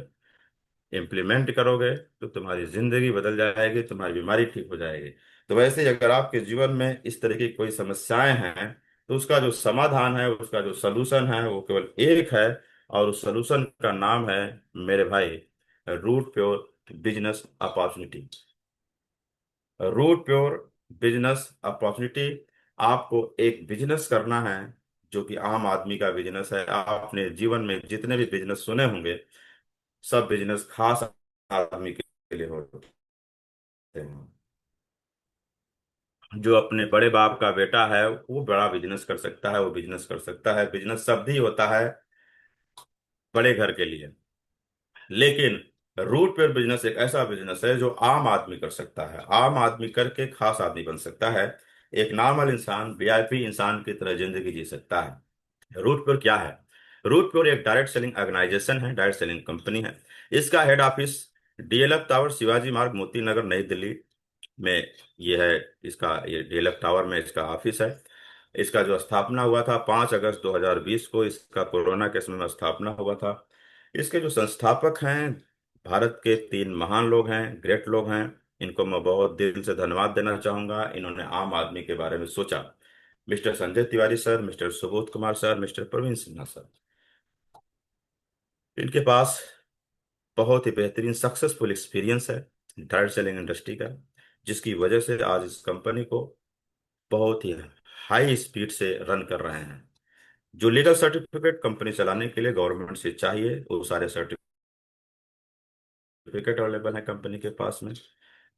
इम्प्लीमेंट करोगे, तो तुम्हारी जिंदगी बदल जाएगी, तुम्हारी बीमारी ठीक हो जाएगी। तो वैसे ही अगर आपके जीवन में इस तरह की कोई समस्याएं हैं, तो उसका जो समाधान है, उसका जो सलूशन है, वो केवल एक है। और उस सलूशन का नाम है, मेरे भाई, Root Pure business opportunity. Root Pure business opportunity. आपको एक बिजनेस करना है जो कि आम आदमी का बिजनेस है। आपने जीवन में जितने भी बिजनेस सुने होंगे, सब बिजनेस खास आदमी के लिए होते हैं। जो अपने बड़े बाप का बेटा है, वो बड़ा बिजनेस कर सकता है, वो बिजनेस कर सकता है। बिजनेस शब्द ही होता है बड़े घर के लिए। लेकिन रूट पे बिजनेस एक ऐसा बिजनेस है जो आम आदमी कर सकता है, आम आदमी करके खास आदमी बन सकता है। एक नॉर्मल इंसान, वीआईपी इंसान की तरह जिंदगी जी सकता है। रूट प्योर क्या है? रूट प्योर एक डायरेक्ट सेलिंग ऑर्गेनाइजेशन है, डायरेक्ट सेलिंग कंपनी है। इसका head office DLF tower, Shivaji मार्ग, मोती नगर, नई दिल्ली में ये है। ये डीएलएफ टावर में इसका ऑफिस है। इसका जो स्थापना हुआ था 5 अगस्त 2020 को, इसका कोरोना के समय में स्थापना हुआ था। इसके जो संस्थापक हैं, भारत के 3 महान लोग हैं, ग्रेट लोग हैं। इनको मैं बहुत दिल से धन्यवाद देना चाहूंगा। इन्होंने आम आदमी के बारे में सोचा। Mister Sanjay Tiwari sir, mister Subodh Kumar sir, mister Praveen Sinha sir. इनके पास बहुत ही बेहतरीन सक्सेसफुल एक्सपीरियंस है डायरेक्ट सेलिंग इंडस्ट्री का, जिसकी वजह से आज इस कंपनी को बहुत ही हाई स्पीड से रन कर रहे हैं। जो लीगल सर्टिफिकेट कंपनी चलाने के लिए गवर्नमेंट से चाहिए, वो सारे सर्टिफिकेट अवेलेबल है कंपनी के पास में।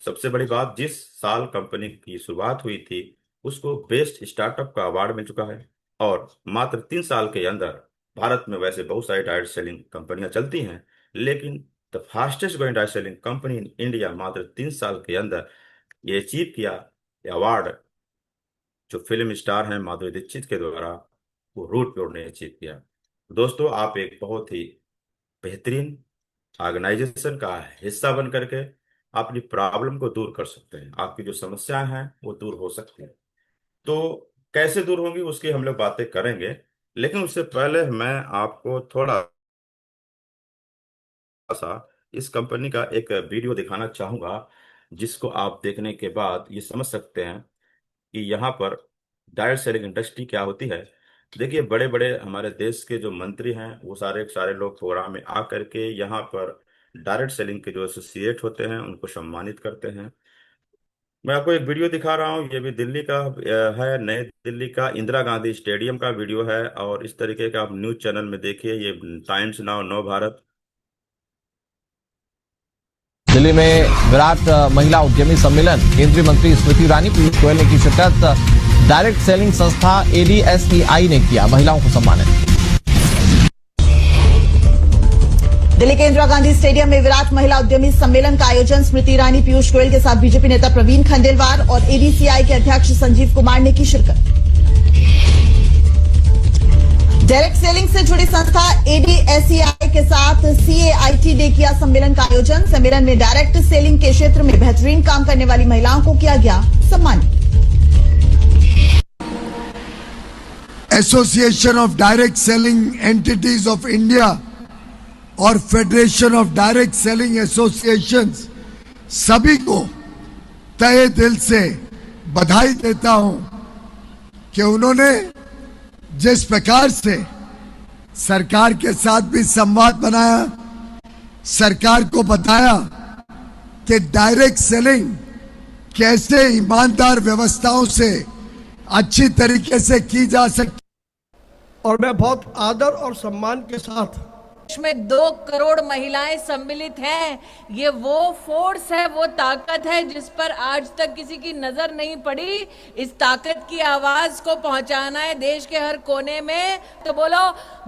सबसे बड़ी बात, जिस साल कंपनी की शुरुआत हुई थी, उसको बेस्ट स्टार्टअप का अवार्ड मिल चुका है। और मात्र 3 साल के अंदर, भारत में वैसे बहुत सारी डायरेक्ट सेलिंग कंपनियां चलती हैं, लेकिन the fastest growing direct selling company in India मात्र 3 साल के अंदर ये अचीव किया। ये अवार्ड जो फिल्म स्टार हैं माधुरी दीक्षित के द्वारा, वो रूट प्योर ने अचीव किया। दोस्तों, आप एक बहुत ही बेहतरीन ऑर्गेनाइजेशन का हिस्सा बन करके अपनी प्रॉब्लम को दूर कर सकते हैं। आपकी जो समस्याएं हैं वो दूर हो सकती है। तो कैसे दूर होंगी उसकी हम लोग बातें करेंगे, लेकिन उससे पहले मैं आपको थोड़ा सा इस कंपनी का एक वीडियो दिखाना चाहूंगा, जिसको आप देखने के बाद ये समझ सकते हैं कि यहाँ पर डायरेक्ट सेलिंग इंडस्ट्री क्या होती है। देखिए, बड़े बड़े हमारे देश के जो मंत्री हैं वो सारे सारे लोग प्रोग्राम में आ करके यहाँ पर डायरेक्ट सेलिंग के जो एसोसिएट होते हैं उनको सम्मानित करते हैं। मैं आपको एक वीडियो दिखा रहा हूँ, ये भी दिल्ली का है, नई दिल्ली का इंदिरा गांधी स्टेडियम का वीडियो है। और इस तरीके का आप न्यूज चैनल में देखिए, ये टाइम्स नाउ नव भारत। दिल्ली में विराट महिला उद्यमी सम्मेलन, केंद्रीय मंत्री स्मृति ईरानी, पीयूष गोयल ने की शिरकत। डायरेक्ट सेलिंग संस्था एडीएसईआई ने किया महिलाओं को सम्मानित। दिल्ली के इंदिरा गांधी स्टेडियम में विराट महिला उद्यमी सम्मेलन का आयोजन स्मृति ईरानी, पीयूष गोयल के साथ बीजेपी नेता प्रवीण खंडेलवाल और एडीसीआई के अध्यक्ष संजीव कुमार ने की शिरकत। डायरेक्ट सेलिंग से जुड़ी संस्था एडीएसईआई के साथ सीएआईटी ने किया सम्मेलन का आयोजन। सम्मेलन में डायरेक्ट सेलिंग के क्षेत्र में बेहतरीन काम करने वाली महिलाओं को किया गया सम्मानित। Association of direct selling entities of India और federation of direct selling associations सभी को तहे दिल से बधाई देता हूं कि उन्होंने जिस प्रकार से सरकार के साथ भी संवाद बनाया, सरकार को बताया कि डायरेक्ट सेलिंग कैसे ईमानदार व्यवस्थाओं से अच्छी तरीके से की जा सकती। और मैं बहुत आदर और सम्मान के साथ में 2 करोड़ महिलाएं सम्मिलित हैं। ये वो फोर्स है, वो ताकत है जिस पर आज तक किसी की नजर नहीं पड़ी। इस ताकत की आवाज को पहुंचाना है देश के हर कोने में। तो बोलो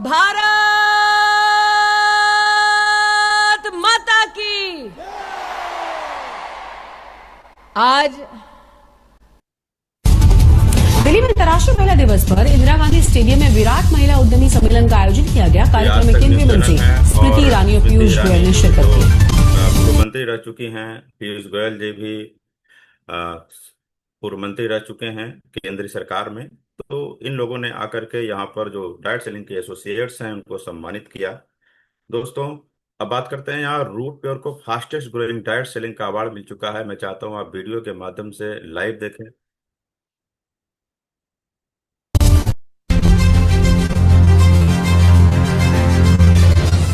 भारत माता की। आज दिल्ली में अंतर्राष्ट्रीय महिला दिवस पर इंदिरा गांधी स्टेडियम में विराट महिला उद्यमी सम्मेलन का आयोजन किया गया। कार्यक्रम में केंद्रीय मंत्री स्मृति ईरानी और पीयूष गोयल ने शिरकत की। पूर्व मंत्री रह चुकी हैं पीयूष गोयल जी भी, पूर्व मंत्री रह चुके हैं केंद्र सरकार में। तो इन लोगों ने आकर के यहाँ पर जो डायरेक्ट सेलिंग के एसोसिएट्स हैं उनको सम्मानित किया। दोस्तों, अब बात करते हैं, यहाँ रूट प्योर को फास्टेस्ट ग्रोइंग डायरेक्ट सेलिंग का अवार्ड मिल चुका है। मैं चाहता हूँ आप वीडियो के माध्यम से लाइव देखें।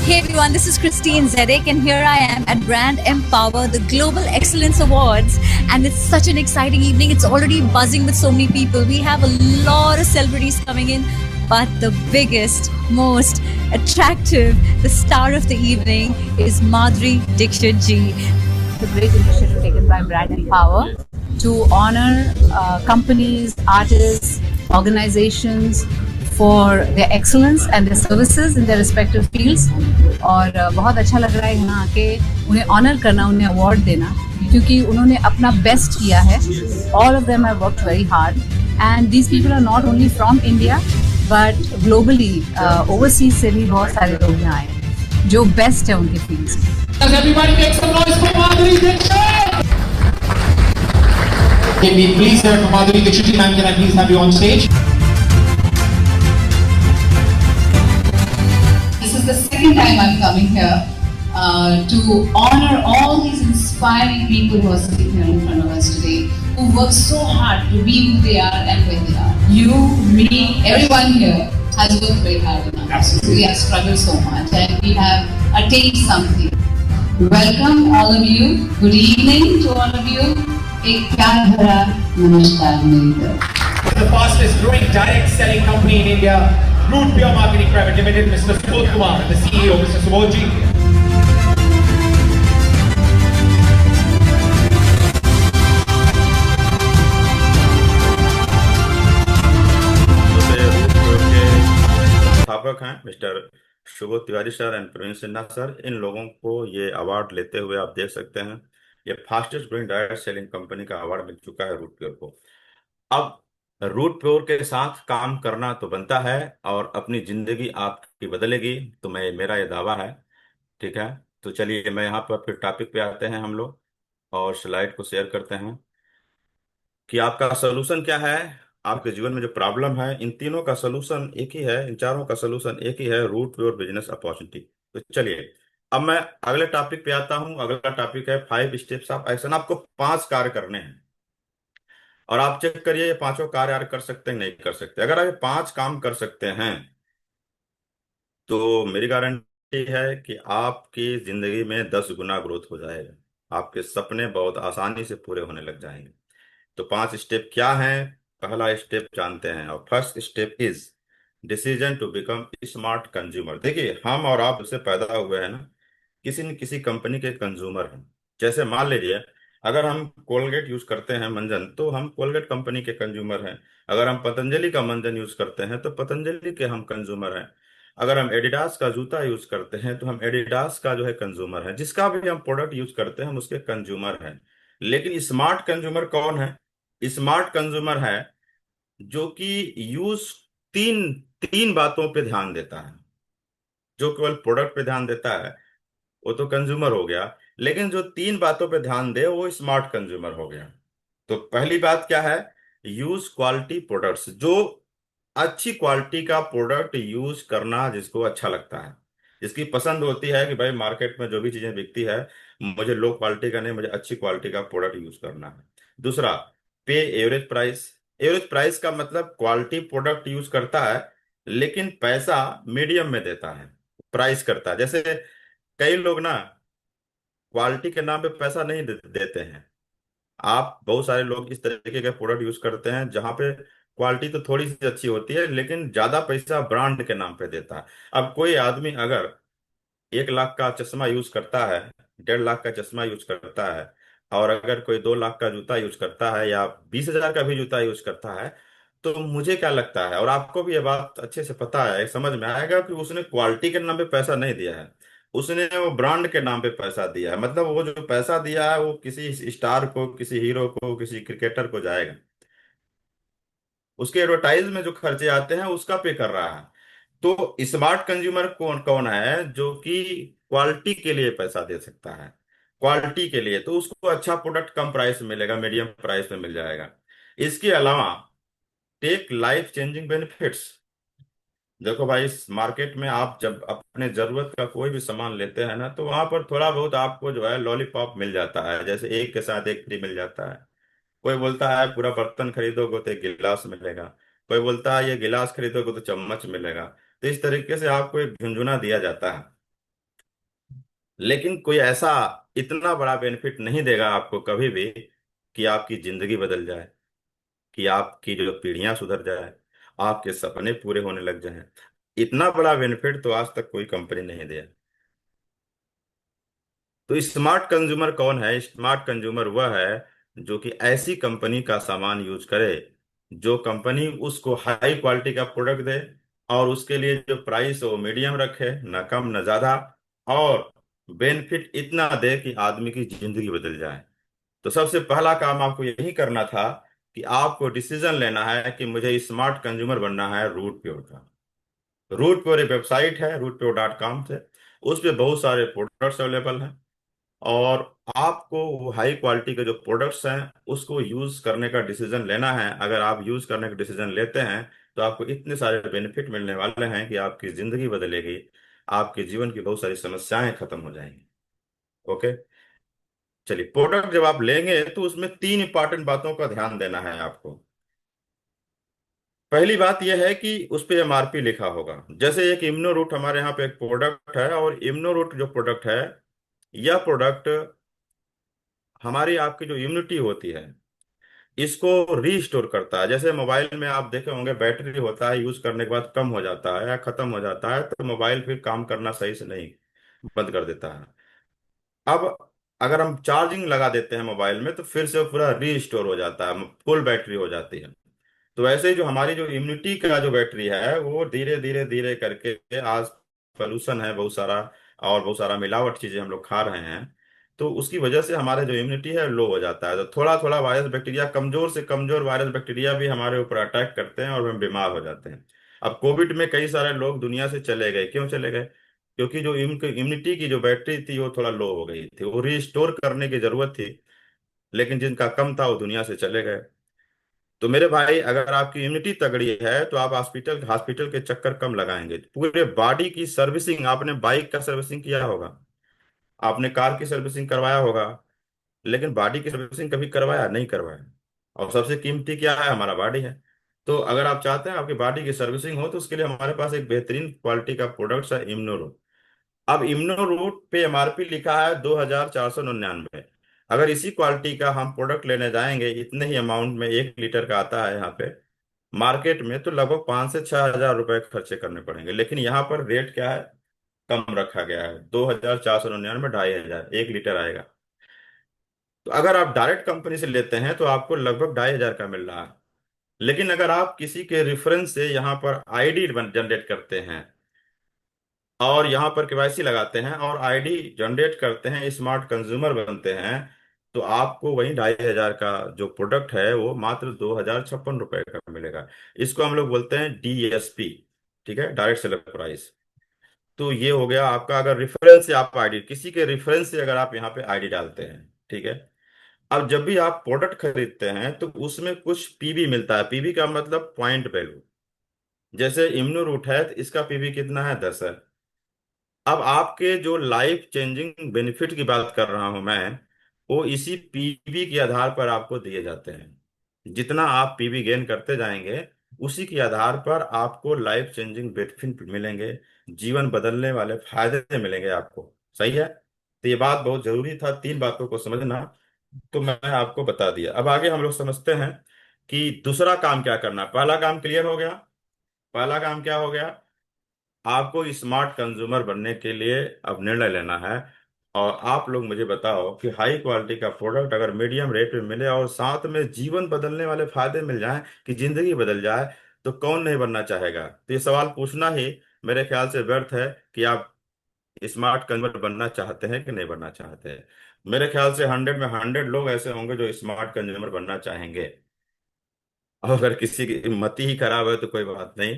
Hey everyone, this is Christine Zedek and here I am at Brand Empower, the Global Excellence Awards, and it's such an exciting evening. It's already buzzing with so many people. We have a lot of celebrities coming in, but the biggest, most attractive, the star of the evening is Madhuri Dixit ji. The great initiative taken by Brand Empower to honor companies, artists, organizations for their excellence and their services in their respective fields. और बहुत अच्छा लग रहा है यहाँ आके उन्हें honour करना, उन्हें अवार्ड देना, क्योंकि उन्होंने अपना बेस्ट किया है। All of them have worked very hard and these people are not only from India but globally overseas से भी बहुत सारे लोग यहाँ आए जो बेस्ट है उनके फील्ड्स में। Everybody make some noise for Madhuri Dixit! Can we please hear from Madhuri Dixit? Ma'am, can I please have you on stage? This is the second time I'm coming here to honor all these inspiring people who are sitting here in front of us today, who work so hard to be who they are and where they are. You, me, everyone here has worked very hard enough. Absolutely. We have struggled so much and we have attained something. Welcome all of you. Good evening to all of you. एक प्यार भरा नमस्कार मेरी तरफ। The fastest growing direct selling company in India, Root Pure Marketing Private Limited, Mr. Subodh Kumar, the CEO, Mr. Subodh ji. स्थापक हैं mister Subodh Tiwari sir and Praveen Sinha sir. इन लोगों को ये अवार्ड लेते हुए आप देख सकते हैं। ये fastest growing direct selling company का अवार्ड मिल चुका है रूट प्योर को। अब रूट प्योर के साथ काम करना तो बनता है और अपनी जिंदगी आपकी बदलेगी, तो मैं मेरा ये दावा है। ठीक है, तो चलिए मैं यहाँ पर फिर टॉपिक पे आते हैं हम लोग और स्लाइड को शेयर करते हैं कि आपका सोल्यूशन क्या है। आपके जीवन में जो प्रॉब्लम है, इन तीनों का सोल्यूशन एक ही है, इन चारों का सोल्यूशन एक ही है, रूट योर बिजनेस अपॉर्चुनिटी। तो चलिए अब मैं अगले टॉपिक पे आता हूं। अगला टॉपिक है 5 स्टेप्स ऑफ एक्शन। आपको 5 कार्य करने हैं और आप चेक करिए ये पांचों कार्य यार कर सकते हैं नहीं कर सकते। अगर आप ये पांच काम कर सकते हैं तो मेरी गारंटी है कि आपकी जिंदगी में 10 गुना ग्रोथ हो जाएगा, आपके सपने बहुत आसानी से पूरे होने लग जाएंगे। तो पांच स्टेप क्या हैं? पहला स्टेप जानते हैं, और first step is decision to become smart consumer. देखिए हम और आप उससे पैदा हुए हैं ना, किसी न किसी कंपनी के कंज्यूमर हैं। जैसे मान लीजिए अगर हम कोलगेट यूज करते हैं मंजन, तो हम कोलगेट कंपनी के कंज्यूमर हैं। अगर हम पतंजलि का मंजन यूज करते हैं तो पतंजलि के हम कंज्यूमर हैं। अगर हम एडिडास का जूता यूज करते हैं तो हम एडिडास का जो है कंज्यूमर है। जिसका भी हम प्रोडक्ट यूज करते हैं हम उसके कंज्यूमर हैं। लेकिन स्मार्ट कंज्यूमर कौन है? स्मार्ट कंज्यूमर है जो कि यूज तीन तीन बातों पे ध्यान देता है। जो केवल प्रोडक्ट पे ध्यान देता है वो तो कंज्यूमर हो गया, लेकिन जो तीन बातों पे ध्यान दे वो स्मार्ट कंज्यूमर हो गया। तो पहली बात क्या है? Use quality products. जो अच्छी क्वालिटी का प्रोडक्ट यूज करना जिसको अच्छा लगता है, जिसकी पसंद होती है कि भाई मार्केट में जो भी चीजें बिकती है मुझे लो क्वालिटी का नहीं, मुझे अच्छी क्वालिटी का प्रोडक्ट यूज करना है। दूसरा, पे एवरेज प्राइस। एवरेज प्राइस का मतलब क्वालिटी प्रोडक्ट यूज करता है लेकिन पैसा मीडियम में देता है, प्राइस करता है। जैसे कई लोग ना क्वालिटी के नाम पे पैसा नहीं देते हैं। आप बहुत सारे लोग इस तरीके के प्रोडक्ट यूज करते हैं जहां पे क्वालिटी तो थोड़ी सी अच्छी होती है लेकिन ज्यादा पैसा ब्रांड के नाम पे देता है। अब कोई आदमी अगर 1 लाख का चश्मा यूज करता है, 1.5 लाख का चश्मा यूज करता है, और अगर कोई 2 लाख का जूता यूज करता है या 20,000 का भी जूता यूज करता है, तो मुझे क्या लगता है, और आपको भी ये बात अच्छे से पता है, समझ में आएगा कि उसने क्वालिटी के नाम पे पैसा नहीं दिया है, उसने वो ब्रांड के नाम पे पैसा दिया है। मतलब वो जो पैसा दिया है वो किसी स्टार को, किसी हीरो को, किसी क्रिकेटर को जाएगा। उसके एडवर्टाइज में जो खर्चे आते हैं उसका पे कर रहा है। तो स्मार्ट कंज्यूमर कौन कौन है? जो कि क्वालिटी के लिए पैसा दे सकता है। क्वालिटी के लिए तो उसको अच्छा प्रोडक्ट कम प्राइस में मिलेगा, मीडियम प्राइस में मिल जाएगा। इसके अलावा टेक लाइफ चेंजिंग बेनिफिट्स। देखो भाई इस मार्केट में आप जब अपने जरूरत का कोई भी सामान लेते हैं ना तो वहां पर थोड़ा बहुत आपको जो है लॉलीपॉप मिल जाता है, जैसे एक के साथ एक फ्री मिल जाता है। कोई बोलता है पूरा बर्तन खरीदोगे तो एक गिलास मिलेगा, कोई बोलता है ये गिलास खरीदोगे तो चम्मच मिलेगा। तो इस तरीके से आपको एक झुंझुना दिया जाता है, लेकिन कोई ऐसा इतना बड़ा बेनिफिट नहीं देगा आपको कभी भी कि आपकी जिंदगी बदल जाए, कि आपकी जो पीढ़ियां सुधर जाए, आपके सपने पूरे होने लग जाएं। इतना बड़ा बेनिफिट तो आज तक कोई कंपनी नहीं दिया। तो स्मार्ट कंज्यूमर कौन है? स्मार्ट कंज्यूमर वह है जो कि ऐसी कंपनी का सामान यूज करे, जो कंपनी उसको हाई क्वालिटी का प्रोडक्ट दे और उसके लिए जो प्राइस हो मीडियम रखे, न कम न ज्यादा, और बेनिफिट इतना दे कि आदमी की जिंदगी बदल जाए। तो सबसे पहला काम आपको यही करना था कि आपको डिसीजन लेना है कि मुझे स्मार्ट कंज्यूमर बनना है रूट प्योर का। रूट प्योर एक वेबसाइट है, rootpure.com से, उस पे बहुत सारे प्रोडक्ट्स अवेलेबल हैं, और आपको वो हाई क्वालिटी के जो प्रोडक्ट्स हैं उसको यूज करने का डिसीजन लेना है। अगर आप यूज करने का डिसीजन लेते हैं तो आपको इतने सारे बेनिफिट मिलने वाले हैं कि आपकी जिंदगी बदलेगी, आपके जीवन की बहुत सारी समस्याएं खत्म हो जाएंगी। ओके, चलिए प्रोडक्ट जब आप लेंगे तो उसमें तीन इंपॉर्टेंट बातों का ध्यान देना है आपको। पहली बात यह है कि उस पे एमआरपी लिखा होगा। जैसे एक इम्नो रूट हमारे यहाँ पे एक प्रोडक्ट है, और इम्नो रूट जो प्रोडक्ट है, यह प्रोडक्ट हमारी आपकी जो इम्यूनिटी होती है इसको रीस्टोर करता है। जैसे मोबाइल में आप देखे होंगे बैटरी होता है, यूज करने के बाद कम हो जाता है या खत्म हो जाता है तो मोबाइल फिर काम करना सही से नहीं, बंद कर देता है। अब अगर हम चार्जिंग लगा देते हैं मोबाइल में तो फिर से वो पूरा रीस्टोर हो जाता है, फुल बैटरी हो जाती है। तो ऐसे ही जो हमारी जो इम्यूनिटी का जो बैटरी है वो धीरे धीरे धीरे करके, आज पोल्यूशन है बहुत सारा और बहुत सारा मिलावट चीजें हम लोग खा रहे हैं, तो उसकी वजह से हमारा जो इम्यूनिटी है लो हो जाता है। तो थोड़ा थोड़ा वायरस बैक्टीरिया, कमजोर से कमजोर वायरस बैक्टीरिया भी हमारे ऊपर अटैक करते हैं और हम बीमार हो जाते हैं। अब कोविड में कई सारे लोग दुनिया से चले गए, क्यों चले गए? क्योंकि जो इम्यूनिटी की जो बैटरी थी वो थोड़ा लो हो गई थी, वो रिस्टोर करने की जरूरत थी, लेकिन जिनका कम था वो दुनिया से चले गए। तो मेरे भाई अगर आपकी इम्यूनिटी तगड़ी है तो आप हॉस्पिटल हॉस्पिटल के चक्कर कम लगाएंगे। पूरे बॉडी की सर्विसिंग, आपने बाइक का सर्विसिंग किया होगा, आपने कार की सर्विसिंग करवाया होगा, लेकिन बॉडी की सर्विसिंग कभी करवाया नहीं? करवाया। और सबसे कीमती क्या है? हमारा बॉडी है। तो अगर आप चाहते हैं आपकी बॉडी की सर्विसिंग हो, तो उसके लिए हमारे पास एक बेहतरीन क्वालिटी का प्रोडक्ट है, इम्नो रूट। अब इम्नो रूट पे एमआरपी लिखा है 2,499। अगर इसी क्वालिटी का हम प्रोडक्ट लेने जाएंगे, इतने ही अमाउंट में 1 लीटर का आता है यहाँ पे मार्केट में, तो लगभग 5 से 6 हजार रुपए खर्चे करने पड़ेंगे। लेकिन यहाँ पर रेट क्या है? कम रखा गया है, 2,499, 2,500 1 लीटर आएगा। तो अगर आप डायरेक्ट कंपनी से लेते हैं तो आपको लगभग 2,500 का मिल रहा है। लेकिन अगर आप किसी के रेफरेंस से यहाँ पर आईडी जनरेट करते हैं और यहाँ पर केवाईसी लगाते हैं और आईडी जनरेट करते हैं, स्मार्ट कंज्यूमर बनते हैं, तो आपको वही 2,500 का जो प्रोडक्ट है वो मात्र 2,056 रुपए का मिलेगा। इसको हम लोग बोलते हैं डीएसपी, ठीक है, डायरेक्ट सेलर प्राइस। तो ये हो गया आपका, अगर रेफरेंस से आप आईडी, किसी के रेफरेंस से अगर आप यहाँ पे आईडी डालते हैं, ठीक है। अब जब भी आप प्रोडक्ट खरीदते हैं तो उसमें कुछ पीवी मिलता है। पीवी का मतलब पॉइंट वैल्यू। जैसे इम्नो रूट है तो इसका पीवी कितना है? 10 है। अब आपके जो लाइफ चेंजिंग बेनिफिट की बात कर रहा हूं मैं, वो इसी पीवी के आधार पर आपको दिए जाते हैं। जितना आप पीवी गेन करते जाएंगे, उसी के आधार पर आपको लाइफ चेंजिंग बेनिफिट मिलेंगे, जीवन बदलने वाले फायदे मिलेंगे आपको। सही है? तो ये बात बहुत जरूरी था, 3 बातों को समझना। तो मैं आपको बता दिया। अब आगे हम लोग समझते हैं कि दूसरा काम क्या करना है। पहला काम क्लियर हो गया। पहला काम क्या हो गया? आपको स्मार्ट कंज्यूमर बनने के लिए अब निर्णय लेना है। और आप लोग मुझे बताओ कि हाई क्वालिटी का प्रोडक्ट अगर मीडियम रेट में मिले और साथ में जीवन बदलने वाले फायदे मिल जाएं, कि जिंदगी बदल जाए, तो कौन नहीं बनना चाहेगा? तो ये सवाल पूछना ही मेरे ख्याल से व्यर्थ है कि आप स्मार्ट कंज्यूमर बनना चाहते हैं कि नहीं बनना चाहते हैं। मेरे ख्याल से 100 में 100 लोग ऐसे होंगे जो स्मार्ट कंज्यूमर बनना चाहेंगे। और अगर किसी की मति ही खराब है तो कोई बात नहीं।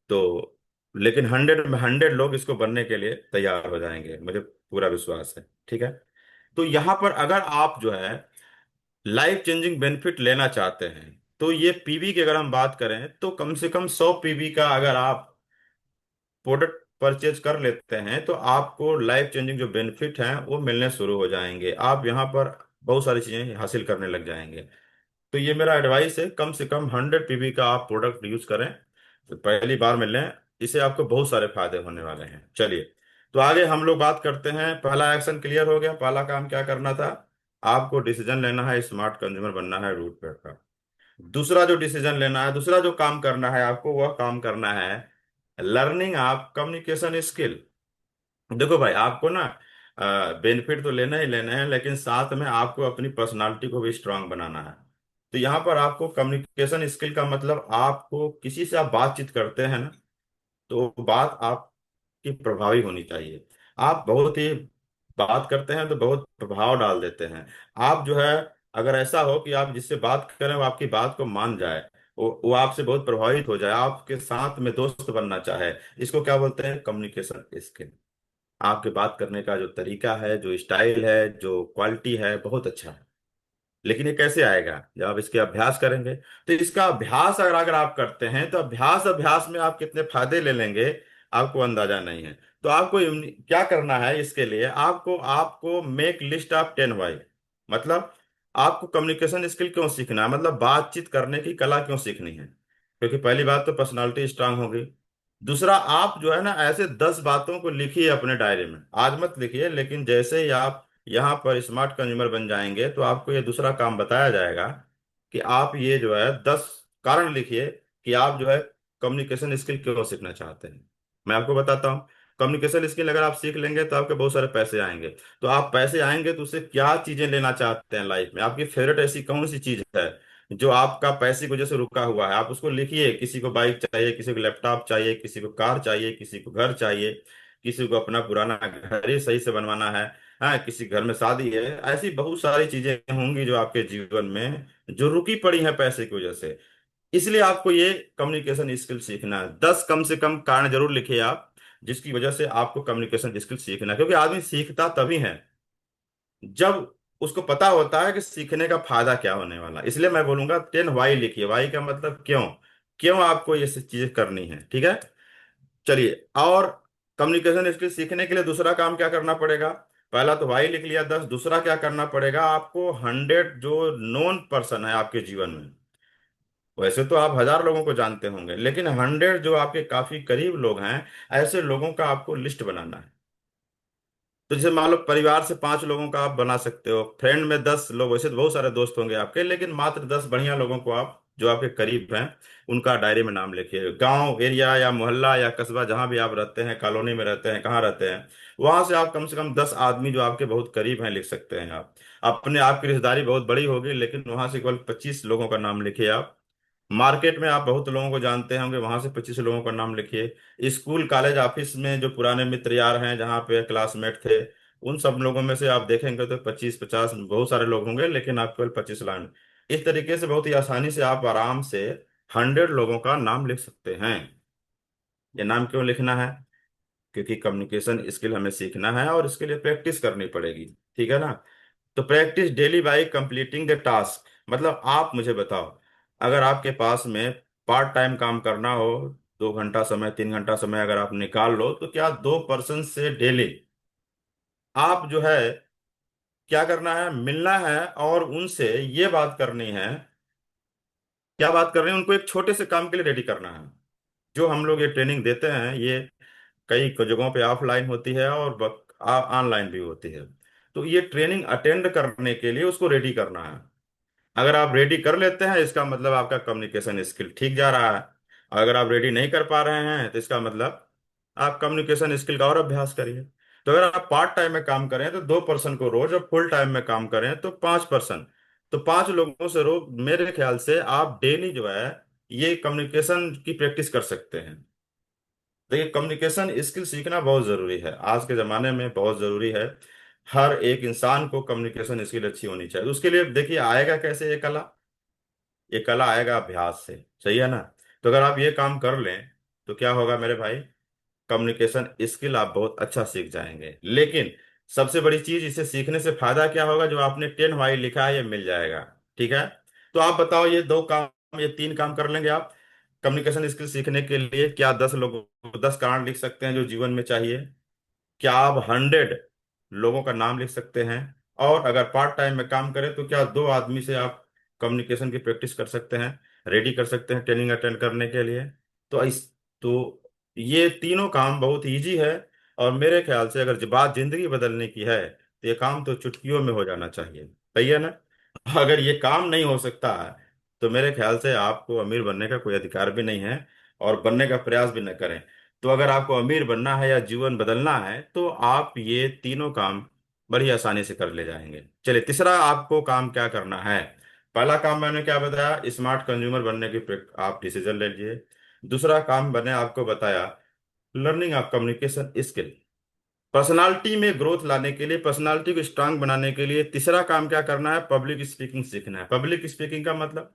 तो लेकिन 100 में 100 लोग इसको बनने के लिए तैयार हो जाएंगे, मुझे पूरा विश्वास है। ठीक है। तो यहाँ पर अगर आप जो है लाइफ चेंजिंग बेनिफिट लेना चाहते हैं, तो ये पीवी की अगर हम बात करें तो कम से कम 100 पीवी का अगर आप प्रोडक्ट परचेज कर लेते हैं, तो आपको लाइफ चेंजिंग जो बेनिफिट हैं वो मिलने शुरू हो जाएंगे। आप यहाँ पर बहुत सारी चीजें हासिल करने लग जाएंगे। तो ये मेरा एडवाइस है, कम से कम 100 पीवी का आप प्रोडक्ट यूज करें, तो पहली बार में लें। इससे आपको बहुत सारे फायदे होने वाले हैं। चलिए, तो आगे हम लोग बात करते हैं। पहला एक्शन क्लियर हो गया। पहला काम क्या करना था? आपको डिसीजन लेना है, स्मार्ट कंज्यूमर बनना है, रूट पे का। दूसरा जो डिसीजन लेना है, दूसरा जो काम करना है आपको, वह काम करना है लर्निंग आप कम्युनिकेशन स्किल। देखो भाई, आपको ना बेनिफिट तो लेना ही लेना है, लेकिन साथ में आपको अपनी पर्सनालिटी को भी स्ट्रांग बनाना है। तो यहाँ पर आपको कम्युनिकेशन स्किल का मतलब, आपको किसी से आप बातचीत करते हैं ना, तो बात आपकी प्रभावी होनी चाहिए। आप बहुत ही बात करते हैं तो बहुत प्रभाव डाल देते हैं। आप जो है, अगर ऐसा हो कि आप जिससे बात करें वो आपकी बात को मान जाए, वो आपसे बहुत प्रभावित हो जाए, आपके साथ में दोस्त बनना चाहे, इसको क्या बोलते हैं? Communication skill. आपके बात करने का जो तरीका है, जो स्टाइल है, जो क्वालिटी है, बहुत अच्छा है। लेकिन ये कैसे आएगा? जब आप इसके अभ्यास करेंगे। तो इसका अभ्यास अगर अगर आप करते हैं, तो अभ्यास अभ्यास में आप कितने फायदे ले लेंगे, आपको अंदाजा नहीं है। तो आपको क्या करना है? इसके लिए आपको आपको मेक लिस्ट ऑफ 10 वाई। मतलब आपको कम्युनिकेशन स्किल क्यों सीखना है, मतलब बातचीत करने की कला क्यों सीखनी है? क्योंकि पहली बात तो पर्सनालिटी स्ट्रांग होगी। दूसरा, आप जो है ना, ऐसे 10 बातों को लिखिए अपने डायरी में। आज मत लिखिए, लेकिन जैसे ही आप यहाँ पर स्मार्ट कंज्यूमर बन जाएंगे, तो आपको ये दूसरा काम बताया जाएगा कि आप ये जो है 10 कारण लिखिए कि आप जो है कम्युनिकेशन स्किल क्यों सीखना चाहते हैं। मैं आपको बताता हूँ। कम्युनिकेशन स्किल अगर आप सीख लेंगे तो आपके बहुत सारे पैसे आएंगे। तो आप पैसे आएंगे तो उससे क्या चीजें लेना चाहते हैं लाइफ में? आपकी फेवरेट ऐसी कौन सी चीज है जो आपका पैसे की वजह से रुका हुआ है? आप उसको लिखिए। किसी को बाइक चाहिए, किसी को लैपटॉप चाहिए, किसी को कार चाहिए, किसी को घर चाहिए, किसी को अपना पुराना घर ही सही से बनवाना है, हाँ, किसी घर में शादी है। ऐसी बहुत सारी चीजें होंगी जो आपके जीवन में जो रुकी पड़ी हैं पैसे की वजह से। इसलिए आपको ये कम्युनिकेशन स्किल सीखना है। 10 कम से कम कारण जरूर लिखिए आप, जिसकी वजह से आपको कम्युनिकेशन स्किल सीखना है। क्योंकि आदमी सीखता तभी है जब उसको पता होता है कि सीखने का फायदा क्या होने वाला। इसलिए मैं बोलूंगा 10 वाई लिखिए। वाई का मतलब क्यों, क्यों आपको ये सब चीजें करनी है। ठीक है। चलिए, और कम्युनिकेशन स्किल सीखने के लिए दूसरा काम क्या करना पड़ेगा? पहला तो वाई लिख लिया 10, दूसरा क्या करना पड़ेगा आपको, 100 जो नोन पर्सन है आपके जीवन में। वैसे तो आप 1000 लोगों को जानते होंगे, लेकिन 100 जो आपके काफी करीब लोग हैं, ऐसे लोगों का आपको लिस्ट बनाना है। तो जैसे मान लो परिवार से 5 लोगों का आप बना सकते हो, फ्रेंड में 10 लोग, वैसे तो बहुत सारे दोस्त होंगे आपके, लेकिन मात्र 10 बढ़िया लोगों को आप जो आपके करीब हैं उनका डायरी में नाम लिखिए। गांव एरिया या मोहल्ला या कस्बा जहां भी आप रहते हैं, कॉलोनी में रहते हैं, कहाँ रहते हैं, वहां से कम 10 आदमी जो आपके बहुत करीब हैं लिख सकते हैं आप। अपने आपकी रिश्तेदारी बहुत बड़ी होगी, लेकिन वहां से केवल 25 लोगों का नाम लिखिए आप। मार्केट में आप बहुत लोगों को जानते होंगे, वहां से 25 लोगों का नाम लिखिए। स्कूल कॉलेज ऑफिस में जो पुराने मित्र यार हैं, जहाँ पे क्लासमेट थे, उन सब लोगों में से आप देखेंगे तो 25-50 बहुत सारे लोग होंगे, लेकिन आप केवल 25 लाइन। इस तरीके से बहुत ही आसानी से आप आराम से 100 लोगों का नाम लिख सकते हैं। ये नाम क्यों लिखना है? क्योंकि कम्युनिकेशन स्किल हमें सीखना है और इसके लिए प्रैक्टिस करनी पड़ेगी। ठीक है ना? तो practice daily bye completing the task. मतलब आप मुझे बताओ, अगर आपके पास में पार्ट टाइम काम करना हो, 2 घंटा समय, 3 घंटा समय अगर आप निकाल लो, तो क्या 2 पर्सन से डेली आप जो है क्या करना है, मिलना है और उनसे ये बात करनी है। क्या बात करनी है? उनको एक छोटे से काम के लिए रेडी करना है। जो हम लोग ये ट्रेनिंग देते हैं, ये कई जगहों पे ऑफलाइन होती है और ऑनलाइन भी होती है। तो ये ट्रेनिंग अटेंड करने के लिए उसको रेडी करना है। अगर आप रेडी कर लेते हैं, इसका मतलब आपका कम्युनिकेशन स्किल ठीक जा रहा है। अगर आप रेडी नहीं कर पा रहे हैं, तो इसका मतलब आप कम्युनिकेशन स्किल का और अभ्यास करिए। तो अगर आप पार्ट टाइम में काम करें तो 2 पर्सन को रोज, और फुल टाइम में काम करें तो 5 पर्सन, तो 5 लोगों से रोज मेरे ख्याल से आप डेली जो है ये कम्युनिकेशन की प्रैक्टिस कर सकते हैं। देखिए, कम्युनिकेशन स्किल सीखना बहुत जरूरी है, आज के जमाने में बहुत जरूरी है। हर एक इंसान को कम्युनिकेशन स्किल अच्छी होनी चाहिए। उसके लिए देखिए आएगा कैसे ये कला? ये कला आएगा अभ्यास से। सही है ना? तो अगर आप ये काम कर लें तो क्या होगा मेरे भाई, कम्युनिकेशन स्किल आप बहुत अच्छा सीख जाएंगे। लेकिन सबसे बड़ी चीज, इसे सीखने से फायदा क्या होगा? जो आपने 10 वाई लिखा है ये मिल जाएगा। ठीक है? तो आप बताओ, ये 2 काम, ये 3 काम कर लेंगे आप कम्युनिकेशन स्किल सीखने के लिए? क्या 10 कारण लिख सकते हैं जो जीवन में चाहिए? क्या आप 100 लोगों का नाम लिख सकते हैं? और अगर पार्ट टाइम में काम करें तो क्या 2 आदमी से आप कम्युनिकेशन की प्रैक्टिस कर सकते हैं, रेडी कर सकते हैं ट्रेनिंग अटेंड करने के लिए? तो इस तो ये तीनों काम बहुत इजी है। और मेरे ख्याल से अगर बात जिंदगी बदलने की है, तो ये काम तो चुटकियों में हो जाना चाहिए। सही है ना? अगर ये काम नहीं हो सकता है, तो मेरे ख्याल से आपको अमीर बनने का कोई अधिकार भी नहीं है, और बनने का प्रयास भी न करें। तो अगर आपको अमीर बनना है या जीवन बदलना है, तो आप ये तीनों काम बड़ी आसानी से कर ले जाएंगे। चलिए, तीसरा आपको काम क्या करना है? पहला काम मैंने क्या बताया, स्मार्ट कंज्यूमर बनने की आप डिसीजन ले लीजिए। दूसरा काम मैंने आपको बताया, learning of communication skill. Personality में ग्रोथ लाने के लिए, पर्सनालिटी को स्ट्रांग बनाने के लिए तीसरा काम क्या करना है, पब्लिक स्पीकिंग सीखना है। पब्लिक स्पीकिंग का मतलब,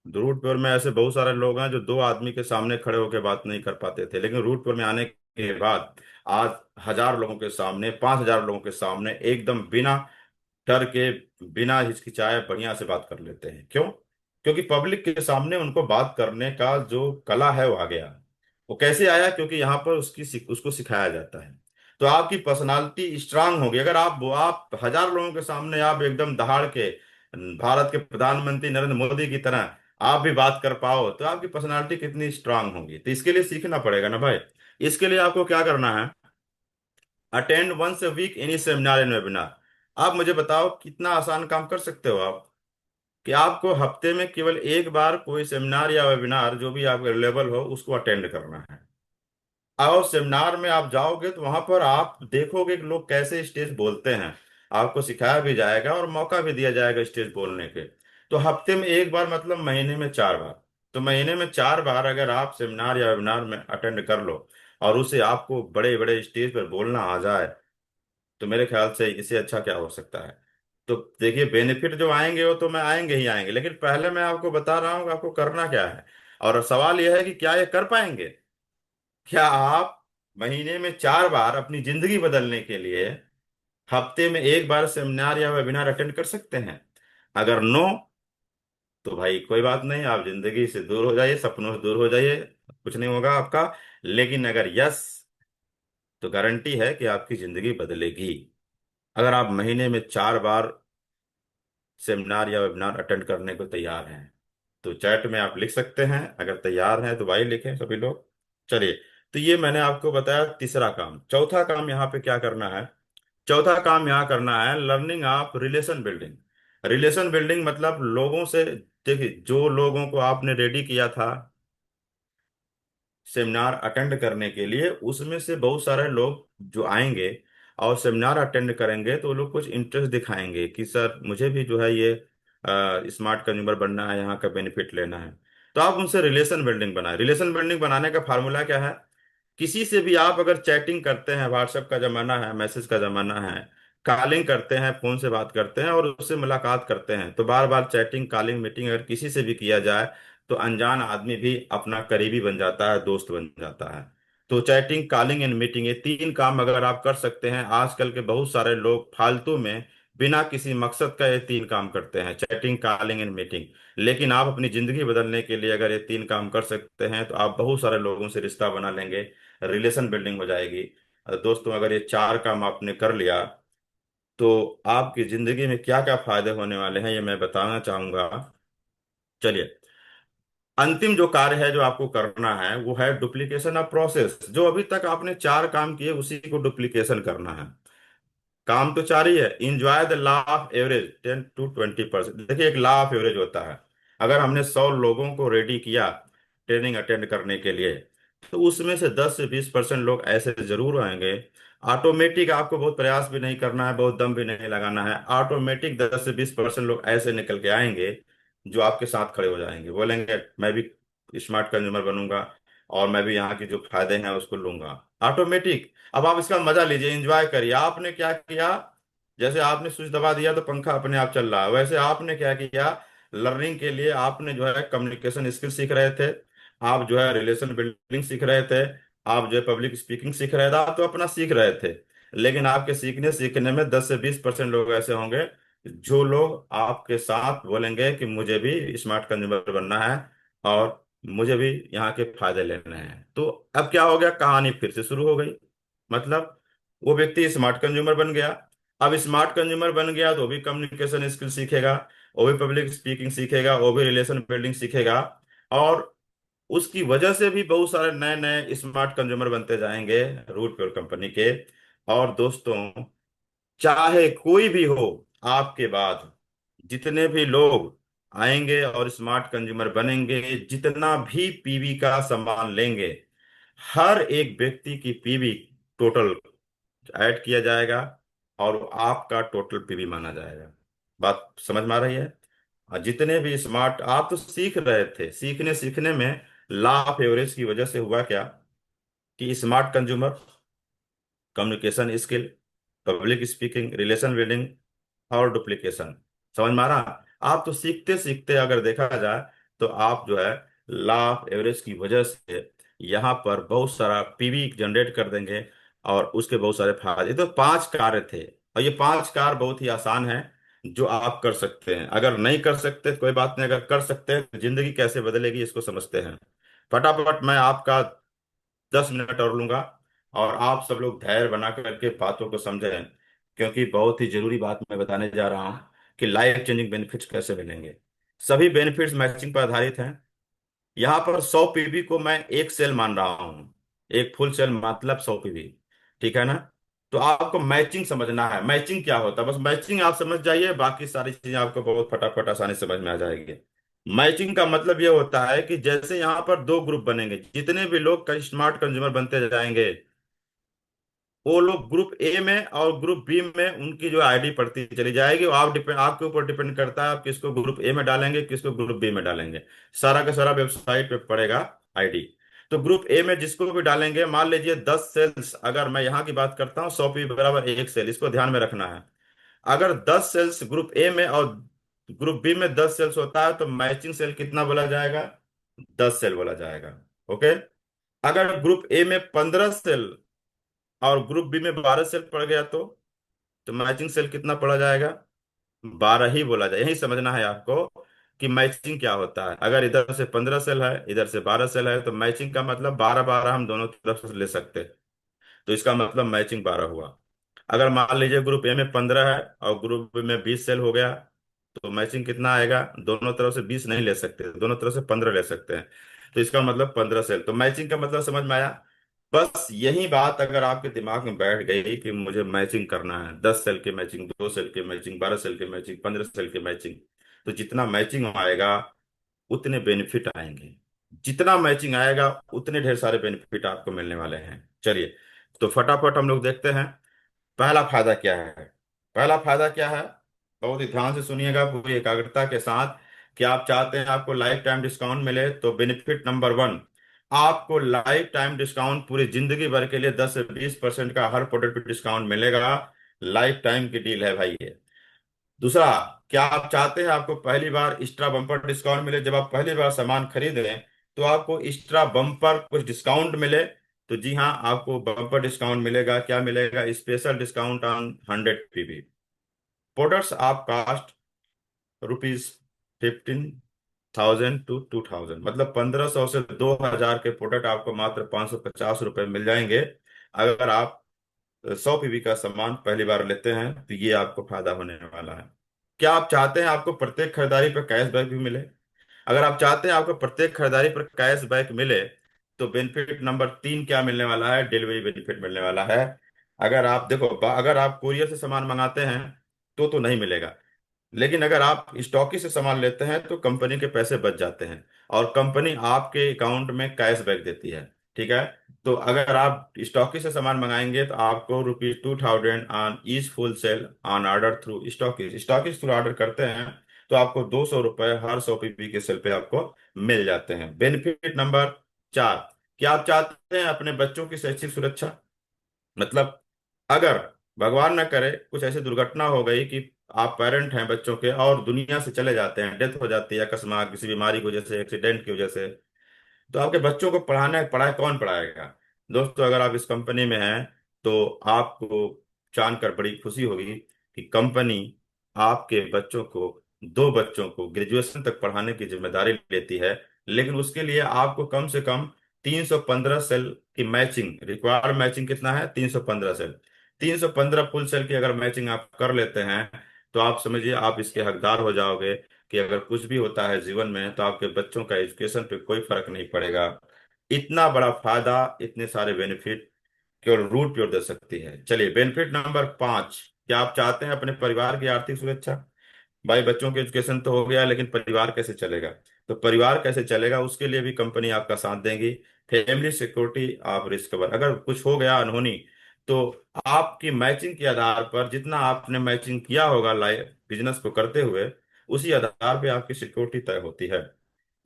रूट टूर में ऐसे बहुत सारे लोग हैं जो 2 आदमी के सामने खड़े होकर बात नहीं कर पाते थे, लेकिन रूट टूर में आने के बाद आज 1000 लोगों के सामने, 5000 लोगों के सामने एकदम बिना डर के, बिना हिचकिचाए बढ़िया से बात कर लेते हैं। क्यों? क्योंकि पब्लिक के सामने उनको बात करने का जो कला है वो आ गया। वो कैसे आया? क्योंकि यहाँ पर उसको सिखाया जाता है। तो आपकी पर्सनालिटी स्ट्रांग होगी अगर आप 1000 लोगों के सामने आप एकदम दहाड़ के भारत के प्रधानमंत्री नरेंद्र मोदी की तरह आप भी बात कर पाओ, तो आपकी पर्सनालिटी कितनी स्ट्रांग होगी। तो इसके लिए सीखना पड़ेगा ना भाई। इसके लिए आपको क्या करना है, attend once a week any seminar and webinar. आप मुझे बताओ कितना आसान काम कर सकते हो आप, कि आपको हफ्ते में केवल एक बार कोई सेमिनार या वेबिनार जो भी आपको अवेलेबल हो उसको अटेंड करना है। और सेमिनार में आप जाओगे तो वहां पर आप देखोगे कि लोग कैसे स्टेज बोलते हैं, आपको सिखाया भी जाएगा और मौका भी दिया जाएगा स्टेज बोलने के। तो हफ्ते में एक बार मतलब महीने में 4 बार। तो महीने में 4 बार अगर आप सेमिनार या वेबिनार में अटेंड कर लो और उसे आपको बड़े बड़े स्टेज पर बोलना आ जाए, तो मेरे ख्याल से इससे अच्छा क्या हो सकता है। तो देखिए, बेनिफिट जो आएंगे वो तो मैं आएंगे ही आएंगे, लेकिन पहले मैं आपको बता रहा हूँ कि आपको करना क्या है। और सवाल यह है कि क्या ये कर पाएंगे? क्या आप महीने में 4 बार अपनी जिंदगी बदलने के लिए हफ्ते में एक बार सेमिनार या वेबिनार अटेंड कर सकते हैं? अगर नो, तो भाई कोई बात नहीं, आप जिंदगी से दूर हो जाइए, सपनों से दूर हो जाइए, कुछ नहीं होगा आपका। लेकिन अगर यस, तो गारंटी है कि आपकी जिंदगी बदलेगी। अगर आप महीने में 4 बार सेमिनार या वेबिनार अटेंड करने को तैयार हैं तो चैट में आप लिख सकते हैं। अगर तैयार हैं तो भाई लिखें सभी लोग। चलिए, तो ये मैंने आपको बताया तीसरा काम। चौथा काम यहाँ पे क्या करना है? चौथा काम यहाँ करना है learning of relation building. Relation building मतलब लोगों से, देखिए जो लोगों को आपने रेडी किया था सेमिनार अटेंड करने के लिए, उसमें से बहुत सारे लोग जो आएंगे और सेमिनार अटेंड करेंगे तो वो लोग कुछ इंटरेस्ट दिखाएंगे कि सर मुझे भी जो है ये स्मार्ट कंज्यूमर बनना है, यहाँ का बेनिफिट लेना है। तो आप उनसे रिलेशन बिल्डिंग बनाए। रिलेशन बिल्डिंग बनाने का फार्मूला क्या है? किसी से भी आप अगर चैटिंग करते हैं, व्हाट्सएप का जमाना है, मैसेज का जमाना है, कॉलिंग करते हैं, फोन से बात करते हैं और उससे मुलाकात करते हैं, तो बार बार चैटिंग, कॉलिंग, मीटिंग अगर किसी से भी किया जाए तो अनजान आदमी भी अपना करीबी बन जाता है, दोस्त बन जाता है। तो चैटिंग, कॉलिंग एंड मीटिंग, ये 3 काम अगर आप कर सकते हैं। आजकल के बहुत सारे लोग फालतू में बिना किसी मकसद का ये 3 काम करते हैं, चैटिंग, कॉलिंग एंड मीटिंग। लेकिन आप अपनी जिंदगी बदलने के लिए अगर ये 3 काम कर सकते हैं तो आप बहुत सारे लोगों से रिश्ता बना लेंगे, रिलेशन बिल्डिंग हो जाएगी। दोस्तों, अगर ये 4 काम आपने कर लिया तो आपकी जिंदगी में क्या क्या फायदे होने वाले हैं ये मैं बताना चाहूंगा। चलिए, अंतिम जो कार्य है जो आपको करना है वो है डुप्लीकेशन ऑफ प्रोसेस। जो अभी तक आपने 4 काम किए उसी को डुप्लीकेशन करना है। काम तो 4 ही है। Enjoy the law of average 10 to 20%। देखिए, एक लॉ ऑफ एवरेज होता है। अगर हमने 100 लोगों को रेडी किया ट्रेनिंग अटेंड करने के लिए, तो उसमें से 10 से 20% लोग ऐसे जरूर आएंगे। ऑटोमेटिक आपको बहुत प्रयास भी नहीं करना है, बहुत दम भी नहीं लगाना है। ऑटोमेटिक 10 से 20% लोग ऐसे निकल के आएंगे जो आपके साथ खड़े हो जाएंगे, बोलेंगे मैं भी स्मार्ट कंज्यूमर बनूंगा और मैं भी यहाँ के जो फायदे हैं उसको लूंगा। ऑटोमेटिक। अब आप इसका मजा लीजिए, एंजॉय करिए। आपने क्या किया? जैसे आपने स्विच दबा दिया तो पंखा अपने आप चल रहा है, वैसे आपने क्या किया? लर्निंग के लिए आपने जो है कम्युनिकेशन स्किल सीख रहे थे, आप जो है रिलेशन बिल्डिंग सीख रहे थे, आप जो है पब्लिक स्पीकिंग सीख रहे थे, आप तो अपना सीख रहे थे। लेकिन आपके सीखने सीखने में 10 से 20% लोग ऐसे होंगे जो लोग आपके साथ बोलेंगे कि मुझे भी स्मार्ट कंज्यूमर बनना है और मुझे भी यहाँ के फायदे लेने हैं। तो अब क्या हो गया? कहानी फिर से शुरू हो गई। मतलब वो व्यक्ति स्मार्ट कंज्यूमर बन गया। अब स्मार्ट कंज्यूमर बन गया तो वो भी कम्युनिकेशन स्किल सीखेगा, वो भी पब्लिक स्पीकिंग सीखेगा, वो भी रिलेशन बिल्डिंग सीखेगा, और उसकी वजह से भी बहुत सारे नए नए स्मार्ट कंज्यूमर बनते जाएंगे रूट प्योर कंपनी के। और दोस्तों, चाहे कोई भी हो, आपके बाद जितने भी लोग आएंगे और स्मार्ट कंज्यूमर बनेंगे, जितना भी पीवी का सामान लेंगे, हर एक व्यक्ति की पीवी टोटल ऐड किया जाएगा और वो आपका टोटल पीवी माना जाएगा। बात समझ में आ रही है? और जितने भी स्मार्ट आप तो सीख रहे थे, सीखने सीखने में लॉ ऑफ एवरेज की वजह से हुआ क्या कि smart consumer, communication skill, public speaking, relation building और डुप्लीकेशन, समझ में आ रहा? आप तो सीखते सीखते अगर देखा जाए तो आप जो है लॉ ऑफ एवरेज की वजह से यहाँ पर बहुत सारा पीवी जनरेट कर देंगे और उसके बहुत सारे फायदे। तो 5 कार्य थे और ये 5 कार्य बहुत ही आसान है जो आप कर सकते हैं। अगर नहीं कर सकते तो कोई बात नहीं, अगर कर सकते हैं तो जिंदगी कैसे बदलेगी इसको समझते हैं। फटाफट मैं आपका 10 मिनट और लूंगा और आप सब लोग धैर्य बना करके बातों को समझें, क्योंकि बहुत ही जरूरी बात मैं बताने जा रहा हूं कि लाइफ चेंजिंग बेनिफिट्स कैसे मिलेंगे। सभी बेनिफिट्स मैचिंग पर आधारित हैं। यहाँ पर 100 पीवी को मैं एक सेल मान रहा हूँ, एक फुल सेल मतलब 100 पीवी, ठीक है ना? तो आपको मैचिंग समझना है। मैचिंग क्या होता है, बस मैचिंग आप समझ जाइए, बाकी सारी चीजें आपको बहुत फटाफट आसानी से समझ में आ जाएगी। मैचिंग का मतलब ये होता है कि जैसे यहाँ पर 2 ग्रुप बनेंगे, जितने भी लोग स्मार्ट कंज्यूमर बनते जाएंगे वो लोग ग्रुप ए में और ग्रुप बी में उनकी जो आईडी पड़ती चली जाएगी। वो आपके ऊपर डिपेंड करता है आप किसको ग्रुप ए में डालेंगे, किसको ग्रुप बी में डालेंगे। सारा का सारा वेबसाइट पे पड़ेगा आईडी। तो ग्रुप ए में जिसको भी डालेंगे, मान लीजिए 10 सेल्स, अगर मैं यहाँ की बात करता हूँ 100 पी बराबर एक सेल, इसको ध्यान में रखना है। अगर 10 सेल्स ग्रुप ए में और ग्रुप बी में 10 सेल्स होता है तो मैचिंग सेल कितना बोला जाएगा? 10 सेल बोला जाएगा। ओके। अगर ग्रुप ए में 15 सेल और ग्रुप बी में 12 सेल पड़ गया तो मैचिंग सेल कितना पड़ा जाएगा? 12 ही बोला जाए। यही समझना है आपको कि मैचिंग क्या होता है। अगर इधर से 15 सेल है, इधर से 12 सेल है, तो मैचिंग का मतलब 12 12 हम दोनों तरफ से ले सकते हैं, तो इसका मतलब मैचिंग 12 हुआ। अगर मान लीजिए ग्रुप ए में 15 है और ग्रुप बी में 20 सेल हो गया, तो मैचिंग कितना आएगा? दोनों तरफ से 20 नहीं ले सकते, दोनों तरफ से 15 ले सकते हैं। तो इसका मतलब 15 सेल। तो मैचिंग का मतलब समझ में आया। बस यही बात अगर आपके दिमाग में बैठ गई कि मुझे मैचिंग करना है, 10 सेल की मैचिंग, 2 सेल की मैचिंग, 12 सेल की मैचिंग, 15 सेल की मैचिंग, तो जितना मैचिंग आएगा उतने बेनिफिट आएंगे। जितना मैचिंग आएगा उतने ढेर सारे बेनिफिट आपको मिलने वाले हैं। चलिए, तो फटाफट हम लोग देखते हैं पहला फायदा क्या है। पहला फायदा क्या है, बहुत ही ध्यान से सुनिएगा पूरी एकाग्रता के साथ। कि आप चाहते हैं आपको लाइफ टाइम डिस्काउंट मिले, तो बेनिफिट नंबर 1, आपको लाइफ टाइम डिस्काउंट पूरी जिंदगी भर के लिए 10 से 20% का हर प्रोडक्ट पे डिस्काउंट मिलेगा। लाइफ टाइम की डील है भाई ये। दूसरा, क्या आप चाहते हैं आपको पहली बार एक्स्ट्रा बम्पर डिस्काउंट मिले? जब आप पहली बार सामान खरीदें तो आपको एक्स्ट्रा बम्पर कुछ डिस्काउंट मिले। तो जी हाँ, आपको बम्पर डिस्काउंट मिलेगा। क्या मिलेगा? Special discount on 100 PV products आप कास्ट ₹15,000 to 2,000, मतलब 1500 से 2000 के प्रोडक्ट आपको मात्र ₹550 मिल जाएंगे। अगर आप 100 PV का सामान पहली बार लेते हैं तो ये आपको फायदा होने वाला है। क्या आप चाहते हैं आपको प्रत्येक खरीदारी पर कैशबैक भी मिले? अगर आप चाहते हैं आपको प्रत्येक खरीदारी पर कैशबैक मिले, तो बेनिफिट नंबर 3 क्या मिलने वाला है? डिलीवरी बेनिफिट मिलने वाला है। अगर आप देखो, अगर आप कुरियर से सामान मंगाते हैं तो नहीं मिलेगा, लेकिन अगर आप स्टॉकी से सामान लेते हैं तो कंपनी के पैसे बच जाते हैं और कंपनी आपके अकाउंट में कैशबैक देती है। ठीक है। तो अगर आप स्टॉकी से सामान मंगाएंगे तो आपको ₹2,000 on each full sale on order through stockie. Stockie through order करते हैं तो आपको ₹200 हर 100 PV के सेल पे आपको मिल जाते हैं। बेनिफिट नंबर 4, क्या आप चाहते हैं अपने बच्चों की शैक्षिक सुरक्षा? मतलब अगर भगवान न करे कुछ ऐसी दुर्घटना हो गई कि आप पेरेंट हैं बच्चों के और दुनिया से चले जाते हैं, डेथ हो जाती है अकस्मात किसी बीमारी की वजह से, एक्सीडेंट की वजह से, तो आपके बच्चों को पढ़ाई कौन पढ़ाएगा? दोस्तों, अगर आप इस कंपनी में हैं तो आपको जानकर बड़ी खुशी होगी कि कंपनी आपके बच्चों को, 2 बच्चों को ग्रेजुएशन तक पढ़ाने की जिम्मेदारी लेती है। लेकिन उसके लिए आपको कम से कम 315 सेल की मैचिंग, रिक्वायर्ड मैचिंग कितना है? 315 सेल। 315 फुल सेल की अगर मैचिंग आप कर लेते हैं तो आप समझिए आप इसके हकदार हो जाओगे कि अगर कुछ भी होता है जीवन में तो आपके बच्चों का एजुकेशन पे कोई फर्क नहीं पड़ेगा। इतना बड़ा फायदा, इतने सारे बेनिफिट केवल रूट प्योर दे सकती है। चलिए, बेनिफिट नंबर 5, क्या आप चाहते हैं अपने परिवार की आर्थिक सुरक्षा? भाई बच्चों के एजुकेशन तो हो गया, लेकिन परिवार कैसे चलेगा? तो परिवार कैसे चलेगा उसके लिए भी कंपनी आपका साथ देगी। Family security of risk cover, अगर कुछ हो गया अनहोनी तो आपकी मैचिंग के आधार पर, जितना आपने मैचिंग किया होगा लाइफ बिजनेस को करते हुए, उसी आधार पे आपकी सिक्योरिटी तय होती है।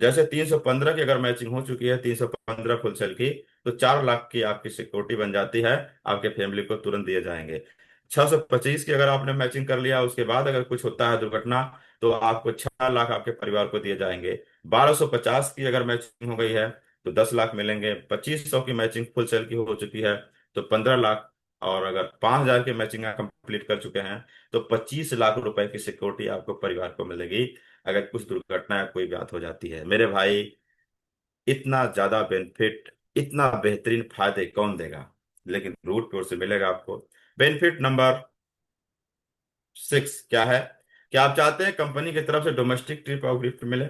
जैसे 315 की अगर मैचिंग हो चुकी है, 315 फुल सेल की, तो 4 लाख की आपकी सिक्योरिटी बन जाती है, आपके फैमिली को तुरंत दिए जाएंगे। 625 की अगर आपने मैचिंग कर लिया, उसके बाद अगर कुछ होता है दुर्घटना, तो आपको 6 लाख आपके परिवार को दिए जाएंगे। 1250 की अगर मैचिंग हो गई है तो 10 लाख मिलेंगे। 2500 की मैचिंग फुल सेल की हो चुकी है तो 15 लाख। और अगर 5000 की मैचिंग आप कंप्लीट कर चुके हैं तो 25 लाख रुपए की सिक्योरिटी आपको परिवार को मिलेगी अगर कुछ दुर्घटना या कोई बात हो जाती है। मेरे भाई, इतना ज्यादा बेनिफिट, इतना बेहतरीन फायदे कौन देगा? लेकिन रूट प्योर से मिलेगा आपको। बेनिफिट नंबर 6 क्या है? क्या आप चाहते हैं कंपनी की तरफ से डोमेस्टिक ट्रिप और गिफ्ट मिले?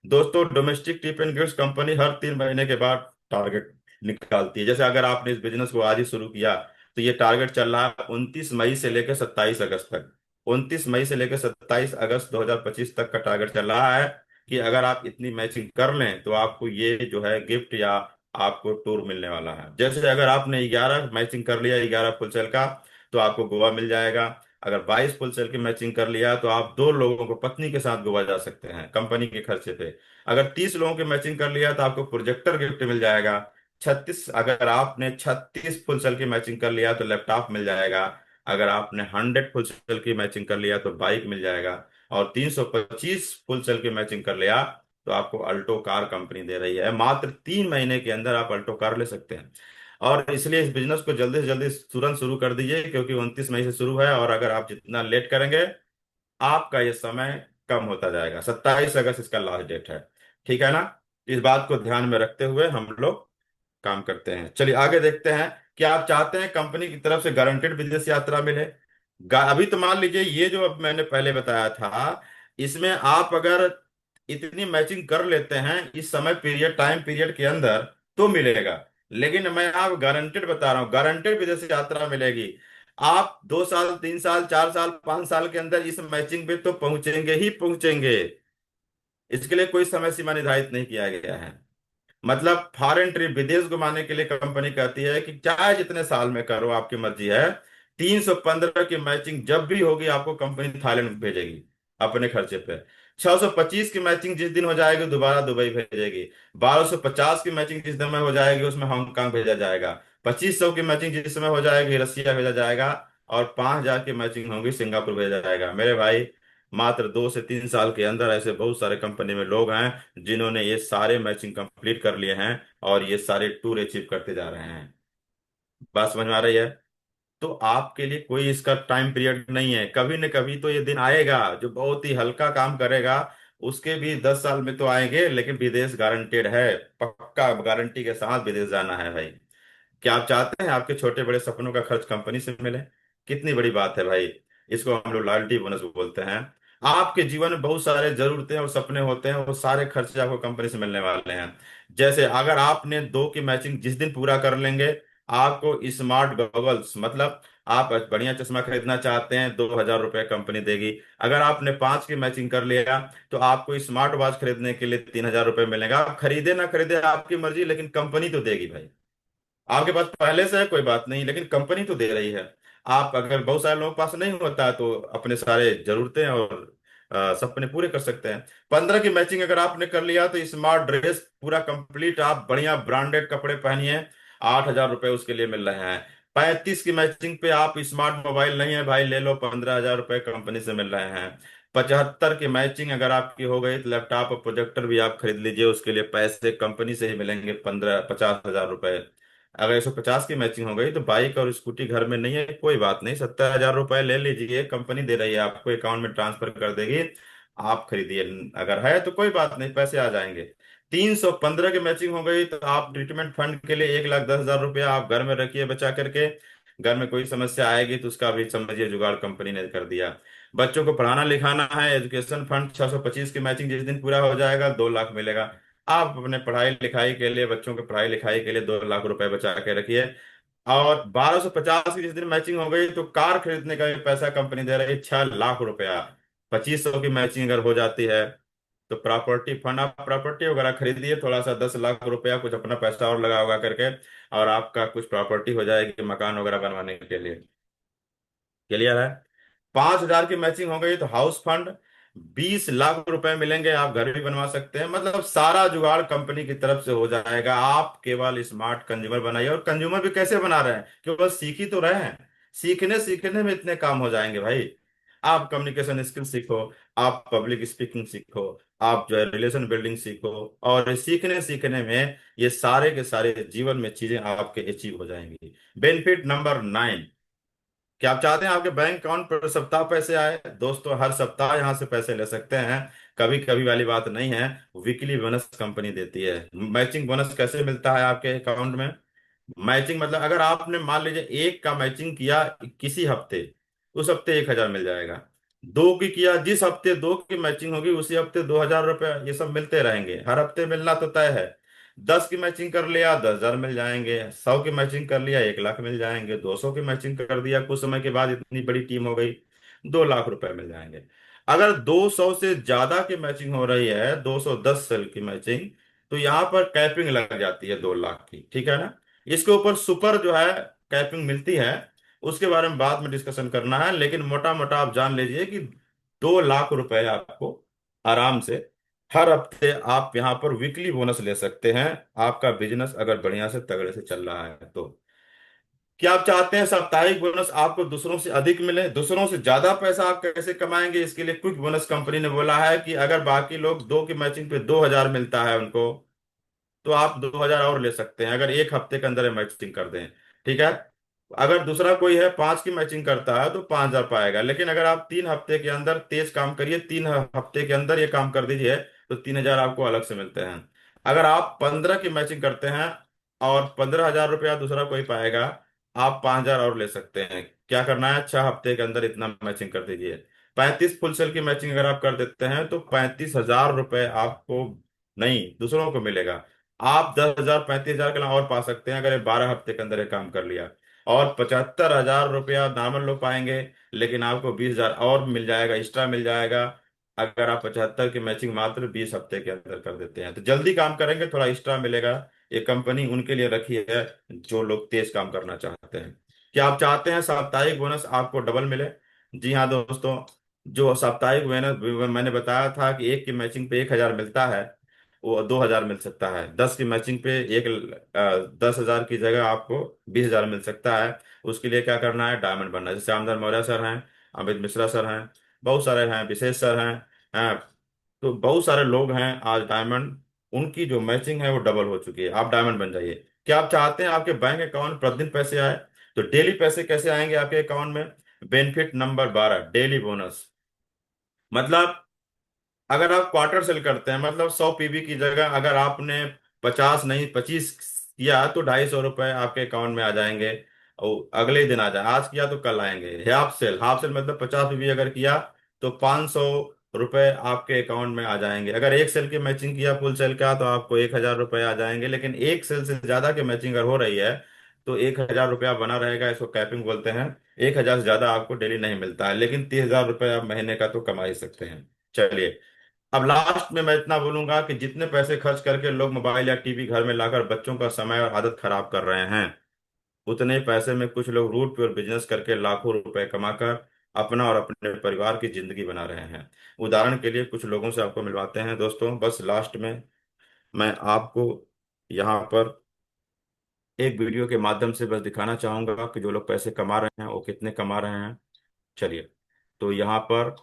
दोस्तों, domestic trip and gift company हर 3 महीने के बाद टारगेट निकालती है। जैसे अगर आपने इस बिजनेस को आज ही शुरू किया तो ये टारगेट चल रहा है 29 मई से लेकर 27 अगस्त तक। 29 मई से लेकर 27 अगस्त 2025 तक का टारगेट चल रहा है कि अगर आप इतनी मैचिंग कर लें तो आपको ये जो है गिफ्ट या आपको टूर मिलने वाला है। जैसे अगर आपने 11 मैचिंग कर लिया 11 फुल सेल का, तो आपको गोवा मिल जाएगा। अगर 22 फुल सेल की मैचिंग कर लिया तो आप 2 लोगों को पत्नी के साथ गोवा जा सकते हैं कंपनी के खर्चे पे। अगर 30 लोगों की मैचिंग कर लिया तो आपको प्रोजेक्टर गिफ्ट मिल जाएगा। 36, अगर आपने 36 फुल सेल की मैचिंग कर लिया तो लैपटॉप मिल जाएगा। अगर आपने 100 फुल सेल की मैचिंग कर लिया तो बाइक मिल जाएगा। और 325 फुल सेल की मैचिंग कर लिया तो आपको अल्टो कार कंपनी दे रही है। मात्र 3 महीने के अंदर आप अल्टो कार ले सकते हैं। और इसलिए इस बिजनेस को जल्दी से जल्दी तुरंत शुरू कर दीजिए, क्योंकि 29 मई से शुरू है और अगर आप जितना लेट करेंगे आपका ये समय कम होता जाएगा। 27 अगस्त इसका लास्ट डेट है। ठीक है ना? इस बात को ध्यान में रखते हुए हम लोग काम करते हैं। चलिए आगे देखते हैं कि आप चाहते हैं कंपनी की तरफ से गारंटेड विदेश यात्रा मिले। अभी तो मान लीजिए ये जो अब मैंने पहले बताया था, इसमें आप अगर इतनी मैचिंग कर लेते हैं इस समय पीरियड टाइम पीरियड के अंदर तो मिलेगा। लेकिन मैं आप गारंटेड बता रहा हूँ, गारंटेड विदेश यात्रा मिलेगी। आप 2 साल 3 साल 4 साल 5 साल के अंदर इस मैचिंग पे तो पहुंचेंगे ही पहुंचेंगे। इसके लिए कोई समय सीमा निर्धारित नहीं किया गया है। मतलब फॉरेन ट्रिप विदेश घुमाने के लिए कंपनी कहती है कि चाहे जितने साल में करो आपकी मर्जी है, 315 की मैचिंग जब भी होगी आपको कंपनी थाईलैंड भेजेगी अपने खर्चे पे। 625 की मैचिंग जिस दिन हो जाएगी दोबारा दुबई भेजेगी। 1250 की मैचिंग जिस दिन में हो जाएगी उसमें हांगकांग भेजा जाएगा। 2500 की मैचिंग जिस समय हो जाएगी रसिया भेजा जाएगा। और 5000 की मैचिंग होगी सिंगापुर भेजा जाएगा। मेरे भाई, मात्र 2 से 3 साल के अंदर ऐसे बहुत सारे कंपनी में लोग हैं जिन्होंने ये सारे मैचिंग कंप्लीट कर लिए हैं और ये सारे टूर अचीव करते जा रहे हैं। बात समझ में आ रही है? तो आपके लिए कोई इसका टाइम पीरियड नहीं है, कभी न कभी तो ये दिन आएगा जो बहुत ही हल्का काम करेगा उसके भी 10 साल में तो आएंगे, लेकिन विदेश गारंटेड है। पक्का गारंटी के साथ विदेश जाना है भाई। क्या आप चाहते हैं आपके छोटे बड़े सपनों का खर्च कंपनी से मिले? कितनी बड़ी बात है भाई। इसको हम लोग लॉयल्टी बोनस बोलते हैं। आपके जीवन में बहुत सारे जरूरतें और सपने होते हैं, वो सारे खर्चे आपको कंपनी से मिलने वाले हैं। जैसे अगर आपने 2 की मैचिंग जिस दिन पूरा कर लेंगे, आपको स्मार्ट गॉगल्स, मतलब आप बढ़िया चश्मा खरीदना चाहते हैं, 2000 रुपये कंपनी देगी। अगर आपने 5 की मैचिंग कर लिया तो आपको स्मार्ट वॉच खरीदने के लिए 3000 रुपये मिलेगा। आप खरीदे ना खरीदे आपकी मर्जी, लेकिन कंपनी तो देगी भाई। आपके पास पहले से है कोई बात नहीं, लेकिन कंपनी तो दे रही है। आप अगर बहुत सारे लोगों के पास नहीं होता है तो अपने सारे जरूरतें और सपने पूरे कर सकते हैं। 15 की मैचिंग अगर आपने कर लिया तो स्मार्ट ड्रेस पूरा कंप्लीट, आप बढ़िया ब्रांडेड कपड़े पहनिए, 8000 रुपये उसके लिए मिल रहे हैं। 35 की मैचिंग पे आप स्मार्ट मोबाइल नहीं है भाई, ले लो, 15000 रुपये कंपनी से मिल रहे हैं। 75 की मैचिंग अगर आपकी हो गई तो लैपटॉप और प्रोजेक्टर भी आप खरीद लीजिए, उसके लिए पैसे कंपनी से ही मिलेंगे, 50,000 अगर 150 की मैचिंग हो गई तो बाइक और स्कूटी घर में नहीं है, कोई बात नहीं, 70,000 रुपये ले लीजिए, कंपनी दे रही है आपको, अकाउंट में ट्रांसफर कर देगी, आप खरीदिए। अगर है तो कोई बात नहीं, पैसे आ जाएंगे। 315 की मैचिंग हो गई तो आप ट्रीटमेंट फंड के लिए 1,10,000 रुपया आप घर में रखिए बचा करके। घर में कोई समस्या आएगी तो उसका भी समझिए जुगाड़ कंपनी ने कर दिया। बच्चों को पढ़ाना लिखाना है, एजुकेशन फंड 625 की मैचिंग जिस दिन पूरा हो जाएगा 2 लाख मिलेगा। आप अपने पढ़ाई लिखाई के लिए, बच्चों के पढ़ाई लिखाई के लिए 2 लाख रुपए बचा के रखिए। और 1250 की जिस दिन मैचिंग हो गई तो कार खरीदने का भी पैसा कंपनी दे रही है, 6 लाख रुपया। 2500 की मैचिंग अगर हो जाती है तो प्रॉपर्टी फंड, आप प्रॉपर्टी वगैरह खरीदिए, थोड़ा सा 10 लाख रुपया कुछ अपना पैसा और लगा उगा करके, और आपका कुछ प्रॉपर्टी हो जाएगी मकान वगैरह बनवाने के लिए। क्लियर है? 5000 की मैचिंग हो गई तो हाउस फंड 20 लाख रुपए मिलेंगे, आप घर भी बनवा सकते हैं। मतलब सारा जुगाड़ कंपनी की तरफ से हो जाएगा। आप केवल स्मार्ट कंज्यूमर बनाइए। और कंज्यूमर भी कैसे बना रहे हैं, केवल सीख ही तो रहे हैं, सीखने सीखने में इतने काम हो जाएंगे भाई। आप कम्युनिकेशन स्किल सीखो, आप पब्लिक स्पीकिंग सीखो, आप जो है रिलेशन बिल्डिंग सीखो, और सीखने सीखने में ये सारे के सारे जीवन में चीजें आपके अचीव हो जाएंगी। बेनिफिट नंबर 9, क्या आप चाहते हैं आपके बैंक अकाउंट पर सप्ताह पैसे आए? दोस्तों, हर सप्ताह यहां से पैसे ले सकते हैं, कभी कभी वाली बात नहीं है। वीकली बोनस कंपनी देती है। मैचिंग बोनस कैसे मिलता है आपके अकाउंट में? मैचिंग मतलब अगर आपने मान लीजिए 1 का मैचिंग किया किसी हफ्ते, उस हफ्ते 1000 मिल जाएगा। 2 की किया, जिस हफ्ते 2 की मैचिंग होगी उसी हफ्ते 2000 रुपये, ये सब मिलते रहेंगे, हर हफ्ते मिलना तो तय है। 10 की मैचिंग कर लिया 10,000 मिल जाएंगे, 100 की मैचिंग कर लिया 1 लाख मिल जाएंगे, 200 की मैचिंग कर दिया कुछ समय के बाद इतनी बड़ी टीम हो गई 2 लाख रुपए मिल जाएंगे। अगर 200 से ज्यादा की मैचिंग हो रही है, 210 सेल की मैचिंग, तो यहाँ पर कैपिंग लग जाती है 2 लाख की, ठीक है ना। इसके ऊपर सुपर जो है कैपिंग मिलती है, उसके बारे में बाद में डिस्कशन करना है, लेकिन मोटा मोटा आप जान लीजिए कि 2 लाख रुपए आपको आराम से हर हफ्ते आप यहाँ पर वीकली बोनस ले सकते हैं, आपका बिजनेस अगर बढ़िया से तगड़े से चल रहा है तो। क्या आप चाहते हैं साप्ताहिक बोनस आपको दूसरों से अधिक मिले, दूसरों से ज्यादा पैसा आप कैसे कमाएंगे? इसके लिए क्विक बोनस कंपनी ने बोला है कि अगर बाकी लोग 2 की मैचिंग पे 2000 मिलता है उनको, तो आप 2000 और ले सकते हैं अगर एक हफ्ते के अंदर मैचिंग कर दें, ठीक है। अगर दूसरा कोई है 5 की मैचिंग करता है तो 5000 पाएगा, लेकिन अगर आप 3 हफ्ते के अंदर तेज काम करिए, 3 हफ्ते के अंदर ये काम कर दीजिए, तो 3000 आपको अलग से मिलते हैं। अगर आप 15 की मैचिंग करते हैं और 15,000 रुपया दूसरा कोई पाएगा, आप 5,000 और ले सकते हैं। क्या करना है, 6 हफ्ते के अंदर इतना मैचिंग कर दीजिए। 35 फुल सेल की मैचिंग अगर आप कर देते हैं तो 35,000 रुपये आपको नहीं, दूसरों को मिलेगा। आप 10,000 35,000 के अलावा और पा सकते हैं अगर ये 12 हफ्ते के अंदर ये काम कर लिया। और 75,000 रुपया नॉर्मल लोग पाएंगे, लेकिन आपको 20,000 और मिल जाएगा, एक्स्ट्रा मिल जाएगा अगर आप 75 की मैचिंग मात्र 20 हफ्ते के अंदर कर देते हैं। तो जल्दी काम करेंगे, थोड़ा एक्स्ट्रा मिलेगा। ये कंपनी उनके लिए रखी है जो लोग तेज काम करना चाहते हैं। क्या आप चाहते हैं साप्ताहिक बोनस आपको डबल मिले? जी हाँ दोस्तों, जो साप्ताहिक बोनस मैंने बताया था कि एक की मैचिंग पे 1,000 मिलता है, वो 2,000 मिल सकता है। 10 की मैचिंग पे 10,000 की जगह आपको 20,000 मिल सकता है। उसके लिए क्या करना है, डायमंड बनना है। जैसे आमदार मौर्य सर हैं, अमित मिश्रा सर हैं, बहुत सारे हैं, विशेष सर हैं, तो बहुत सारे लोग हैं आज डायमंड, उनकी जो मैचिंग है वो डबल हो चुकी है। आप डायमंड बन जाइए। क्या आप चाहते हैं आपके बैंक अकाउंट में प्रतिदिन पैसे आए? तो डेली पैसे कैसे आएंगे आपके अकाउंट में? Benefit number 12, daily bonus. मतलब अगर आप क्वार्टर सेल करते हैं, मतलब 100 पीवी की जगह अगर आपने 50 नहीं 25 किया तो 250 रुपये आपके अकाउंट में आ जाएंगे। और अगले ही दिन आ जाए, आज किया तो कल आएंगे। हाफ सेल मतलब 50 पीवी अगर किया तो 500 रुपये आपके अकाउंट में आ जाएंगे। अगर एक सेल की मैचिंग किया फुल सेल का तो आपको 1,000 रुपये आ जाएंगे। लेकिन एक सेल से ज्यादा की मैचिंग अगर हो रही है तो 1,000 रुपया बना रहेगा, इसको कैपिंग बोलते हैं। 1,000 से ज्यादा आपको डेली नहीं मिलता है, लेकिन 30,000 रुपये आप महीने का तो कमा ही सकते हैं। चलिए, अब लास्ट में मैं इतना बोलूंगा कि जितने पैसे खर्च करके लोग मोबाइल या टीवी घर में लाकर बच्चों का समय और आदत खराब कर रहे हैं, उतने ही पैसे में कुछ लोग रूट प्योर बिजनेस करके लाखों रुपए कमाकर अपना और अपने परिवार की जिंदगी बना रहे हैं। उदाहरण के लिए कुछ लोगों से आपको मिलवाते हैं दोस्तों। बस लास्ट में मैं आपको यहाँ पर एक वीडियो के माध्यम से बस दिखाना चाहूंगा कि जो लोग पैसे कमा रहे हैं वो कितने कमा रहे हैं। चलिए, तो यहाँ पर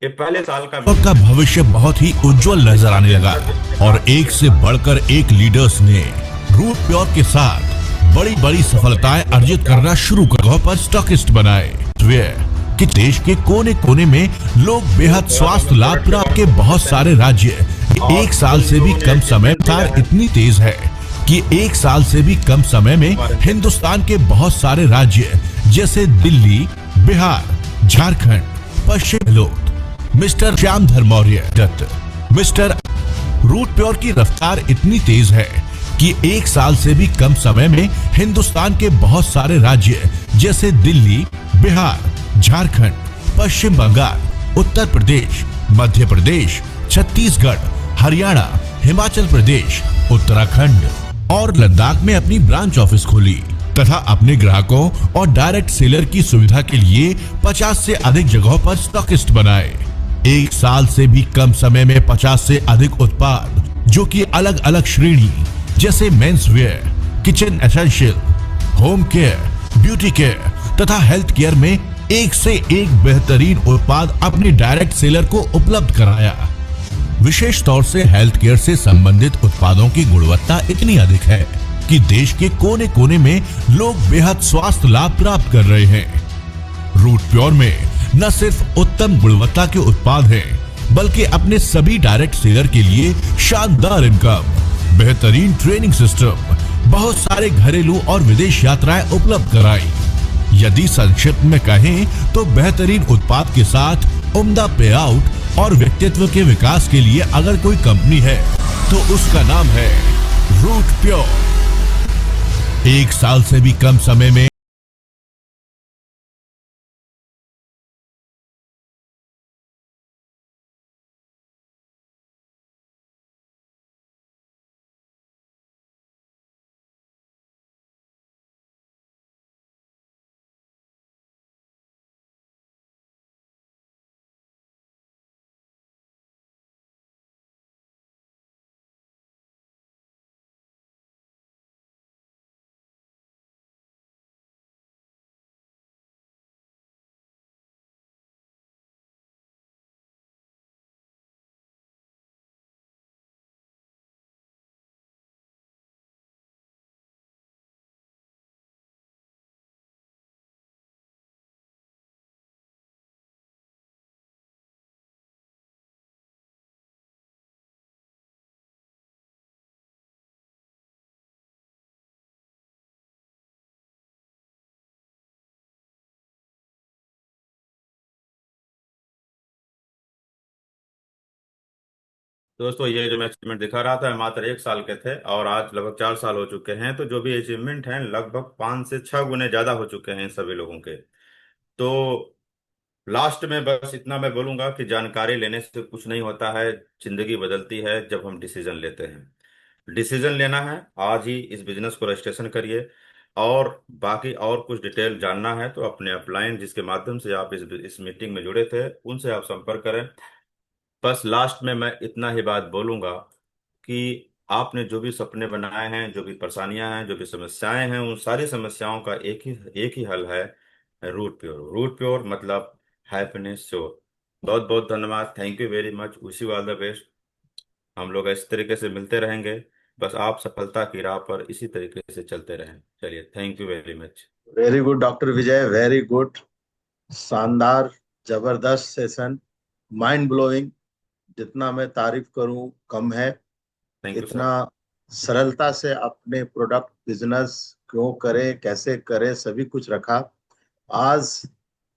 ये पहले साल का का भविष्य बहुत ही उज्जवल नजर आने लगा और एक से बढ़कर एक लीडर्स ने रूट प्योर के साथ बड़ी बड़ी सफलताएं अर्जित करना शुरू कर पर स्टॉकिस्ट बनाए कि देश के कोने कोने में लोग बेहद स्वास्थ्य लाभ प्राप्त के बहुत सारे राज्य एक साल से भी कम समय इतनी तेज है कि एक साल से भी कम समय में हिंदुस्तान के बहुत सारे राज्य जैसे दिल्ली, बिहार, झारखंड, पश्चिम लोग मिस्टर श्यामधर मौर्य दत्त, मिस्टर रूट प्योर की रफ्तार इतनी तेज है कि एक साल से भी कम समय में हिंदुस्तान के बहुत सारे राज्य जैसे दिल्ली, बिहार, झारखंड, पश्चिम बंगाल, उत्तर प्रदेश, मध्य प्रदेश, छत्तीसगढ़, हरियाणा, हिमाचल प्रदेश, उत्तराखंड और लद्दाख में अपनी ब्रांच ऑफिस खोली तथा अपने ग्राहकों और डायरेक्ट सेलर की सुविधा के लिए 50 से अधिक जगहों पर स्टॉकिस्ट बनाए। एक साल से भी कम समय में 50 से अधिक उत्पाद जो कि अलग अलग श्रेणी जैसे men's wear, kitchen essential, home care, beauty care तथा हेल्थ केयर में एक से एक बेहतरीन उत्पाद अपने डायरेक्ट सेलर को उपलब्ध कराया। विशेष तौर से हेल्थ केयर से संबंधित उत्पादों की गुणवत्ता इतनी अधिक है कि देश के कोने कोने में लोग बेहद स्वास्थ्य लाभ प्राप्त कर रहे हैं। रूट प्योर में न सिर्फ उत्तम गुणवत्ता के उत्पाद हैं, बल्कि अपने सभी डायरेक्ट सेलर के लिए शानदार इनकम, बेहतरीन ट्रेनिंग सिस्टम, बहुत सारे घरेलू और विदेश यात्राएं उपलब्ध कराई। यदि संक्षिप्त में कहें तो बेहतरीन उत्पाद के साथ उम्दा पे आउट और व्यक्तित्व के विकास के लिए अगर कोई कंपनी है तो उसका नाम है रूट प्योर। एक साल से भी कम समय में दोस्तों ये जो मैं अचीवमेंट दिखा रहा था मात्र 1 साल के थे और आज लगभग 4 साल हो चुके हैं। तो जो भी अचीवमेंट हैं लगभग 5 से 6 गुने ज्यादा हो चुके हैं इन सभी लोगों के। तो लास्ट में बस इतना मैं बोलूंगा कि जानकारी लेने से कुछ नहीं होता है। जिंदगी बदलती है जब हम डिसीजन लेते हैं। डिसीजन लेना है, आज ही इस बिजनेस को रजिस्ट्रेशन करिए। और बाकी और कुछ डिटेल जानना है तो अपने अपलाइन जिसके माध्यम से आप इस मीटिंग में जुड़े थे उनसे आप संपर्क करें। बस लास्ट में मैं इतना ही बात बोलूंगा कि आपने जो भी सपने बनाए हैं, जो भी परेशानियां हैं, जो भी समस्याएं हैं, उन सारी समस्याओं का एक ही हल है, रूट प्योर। रूट प्योर मतलब हैप्पीनेस श्योर। बहुत बहुत धन्यवाद, thank you very much, wish you all the best. हम लोग इस तरीके से मिलते रहेंगे। बस आप सफलता की राह पर इसी तरीके से चलते रहें। चलिए, thank you very much. Very good doctor Vijay, very good. शानदार, जबरदस्त सेशन, माइंड ब्लोइंग। जितना मैं तारीफ करूं कम है। थैंक यू इतना सर। सरलता से अपने प्रोडक्ट बिजनेस क्यों करें, कैसे करें, सभी कुछ रखा। आज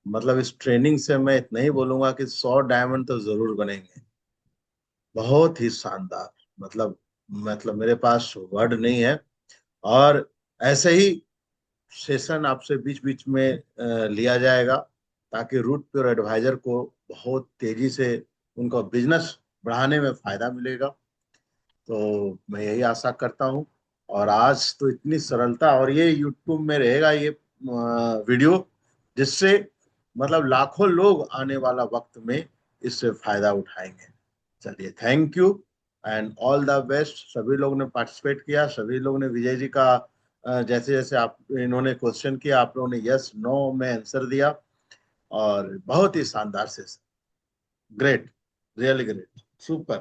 मतलब इस ट्रेनिंग से मैं इतना ही बोलूंगा कि 100 डायमंड तो जरूर बनेंगे। बहुत ही शानदार। मतलब मेरे पास वर्ड नहीं है। और ऐसे ही सेशन आपसे बीच बीच में लिया जाएगा ताकि रूट प्योर एडवाइजर को बहुत तेजी से उनका बिजनेस बढ़ाने में फायदा मिलेगा। तो मैं यही आशा करता हूँ। और आज तो इतनी सरलता, और ये यूट्यूब में रहेगा ये वीडियो, जिससे मतलब लाखों लोग आने वाला वक्त में इससे फायदा उठाएंगे। चलिए, thank you and all the best. सभी लोगों ने पार्टिसिपेट किया, सभी लोगों ने विजय जी का जैसे जैसे आप इन्होंने क्वेश्चन किया, आप लोगों ने यस नो में आंसर दिया। और बहुत ही शानदार से, great, really great, super.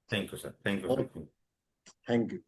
Thank you sir, thank you, thank you. Thank you.